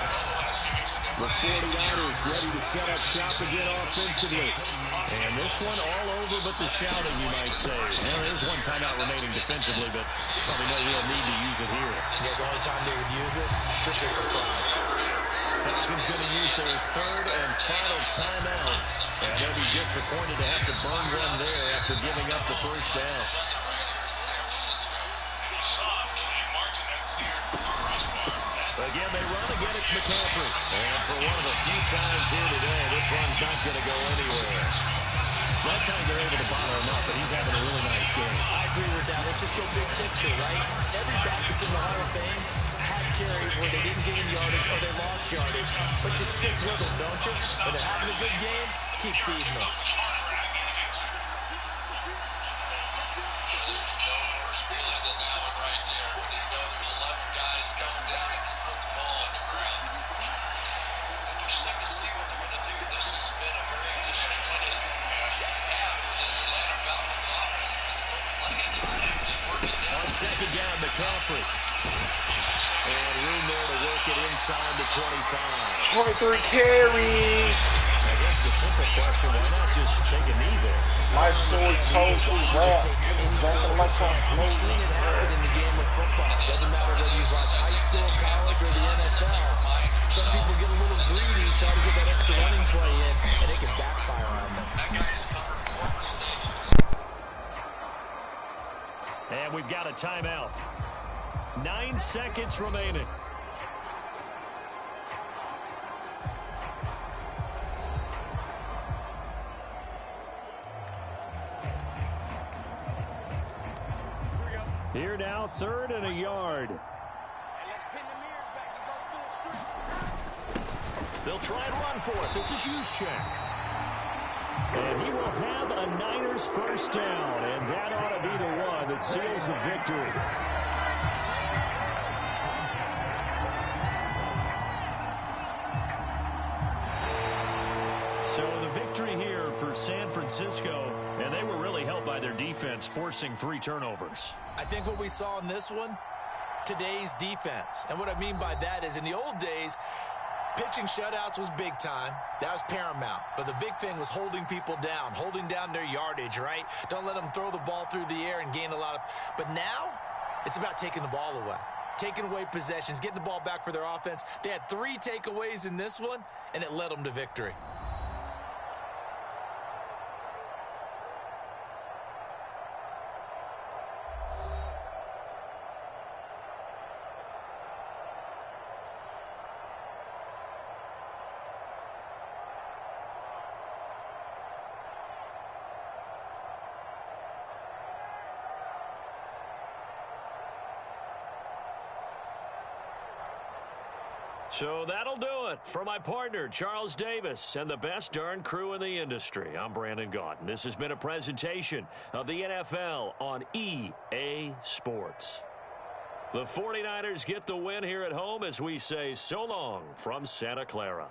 The 49ers ready to set up shop again offensively. And this one all over but the shouting, you might say. Well, there's one timeout remaining defensively, but probably no real need to use it here. Yeah, the only time they would use it, strictly for pride. Falcons going to use their 3rd and final timeout. And they'll be disappointed to have to burn one there after giving up the 1st down. Again, they run. Again, it's McCaffrey. And for one of the few times here today, this run's not going to go anywhere. That time they're able to bottle him up, but he's having a really nice game. I agree with that. Let's just go big picture, right? Every back that's in the Hall of Fame had carries where they didn't gain yardage or they lost yardage, but you stick with them, don't you? When they're having a good game, keep feeding them. There's no worse feeling than that one right there. When you go, there's 11 guys coming down and you put the ball on the ground. Interesting to see what they're going to do. This has been a very disjointed half for this Atlanta Falcons offense, but still playing to the end and working down. On second down, McCaffrey. And room there to work it inside the 25. 23 carries. I guess the simple question, why not just take a knee there? Life story told through rap. Exactly like We've seen it happen in the game of football. Doesn't matter whether you watch high school, college, or the NFL. Some people get a little greedy, try to get that extra running play in, and it can backfire on them. That guy has covered 4 mistakes. And we've got a timeout. 9 seconds remaining. Here now, 3rd and a yard. They'll try and run for it. This is Juszczyk. And he will have a Niners first down, and that ought to be the one that seals the victory. So the victory here for San Francisco, and they were really helped by their defense, forcing 3 turnovers. I think what we saw in this one, today's defense. And what I mean by that is in the old days, pitching shutouts was big time. That was paramount. But the big thing was holding people down, holding down their yardage, right? Don't let them throw the ball through the air and gain a lot of... But now, it's about taking the ball away. Taking away possessions, getting the ball back for their offense. They had 3 takeaways in this one, and it led them to victory. So that'll do it for my partner, Charles Davis, and the best darn crew in the industry. I'm Brandon Gaudin. This has been a presentation of the NFL on EA Sports. The 49ers get the win here at home as we say so long from Santa Clara.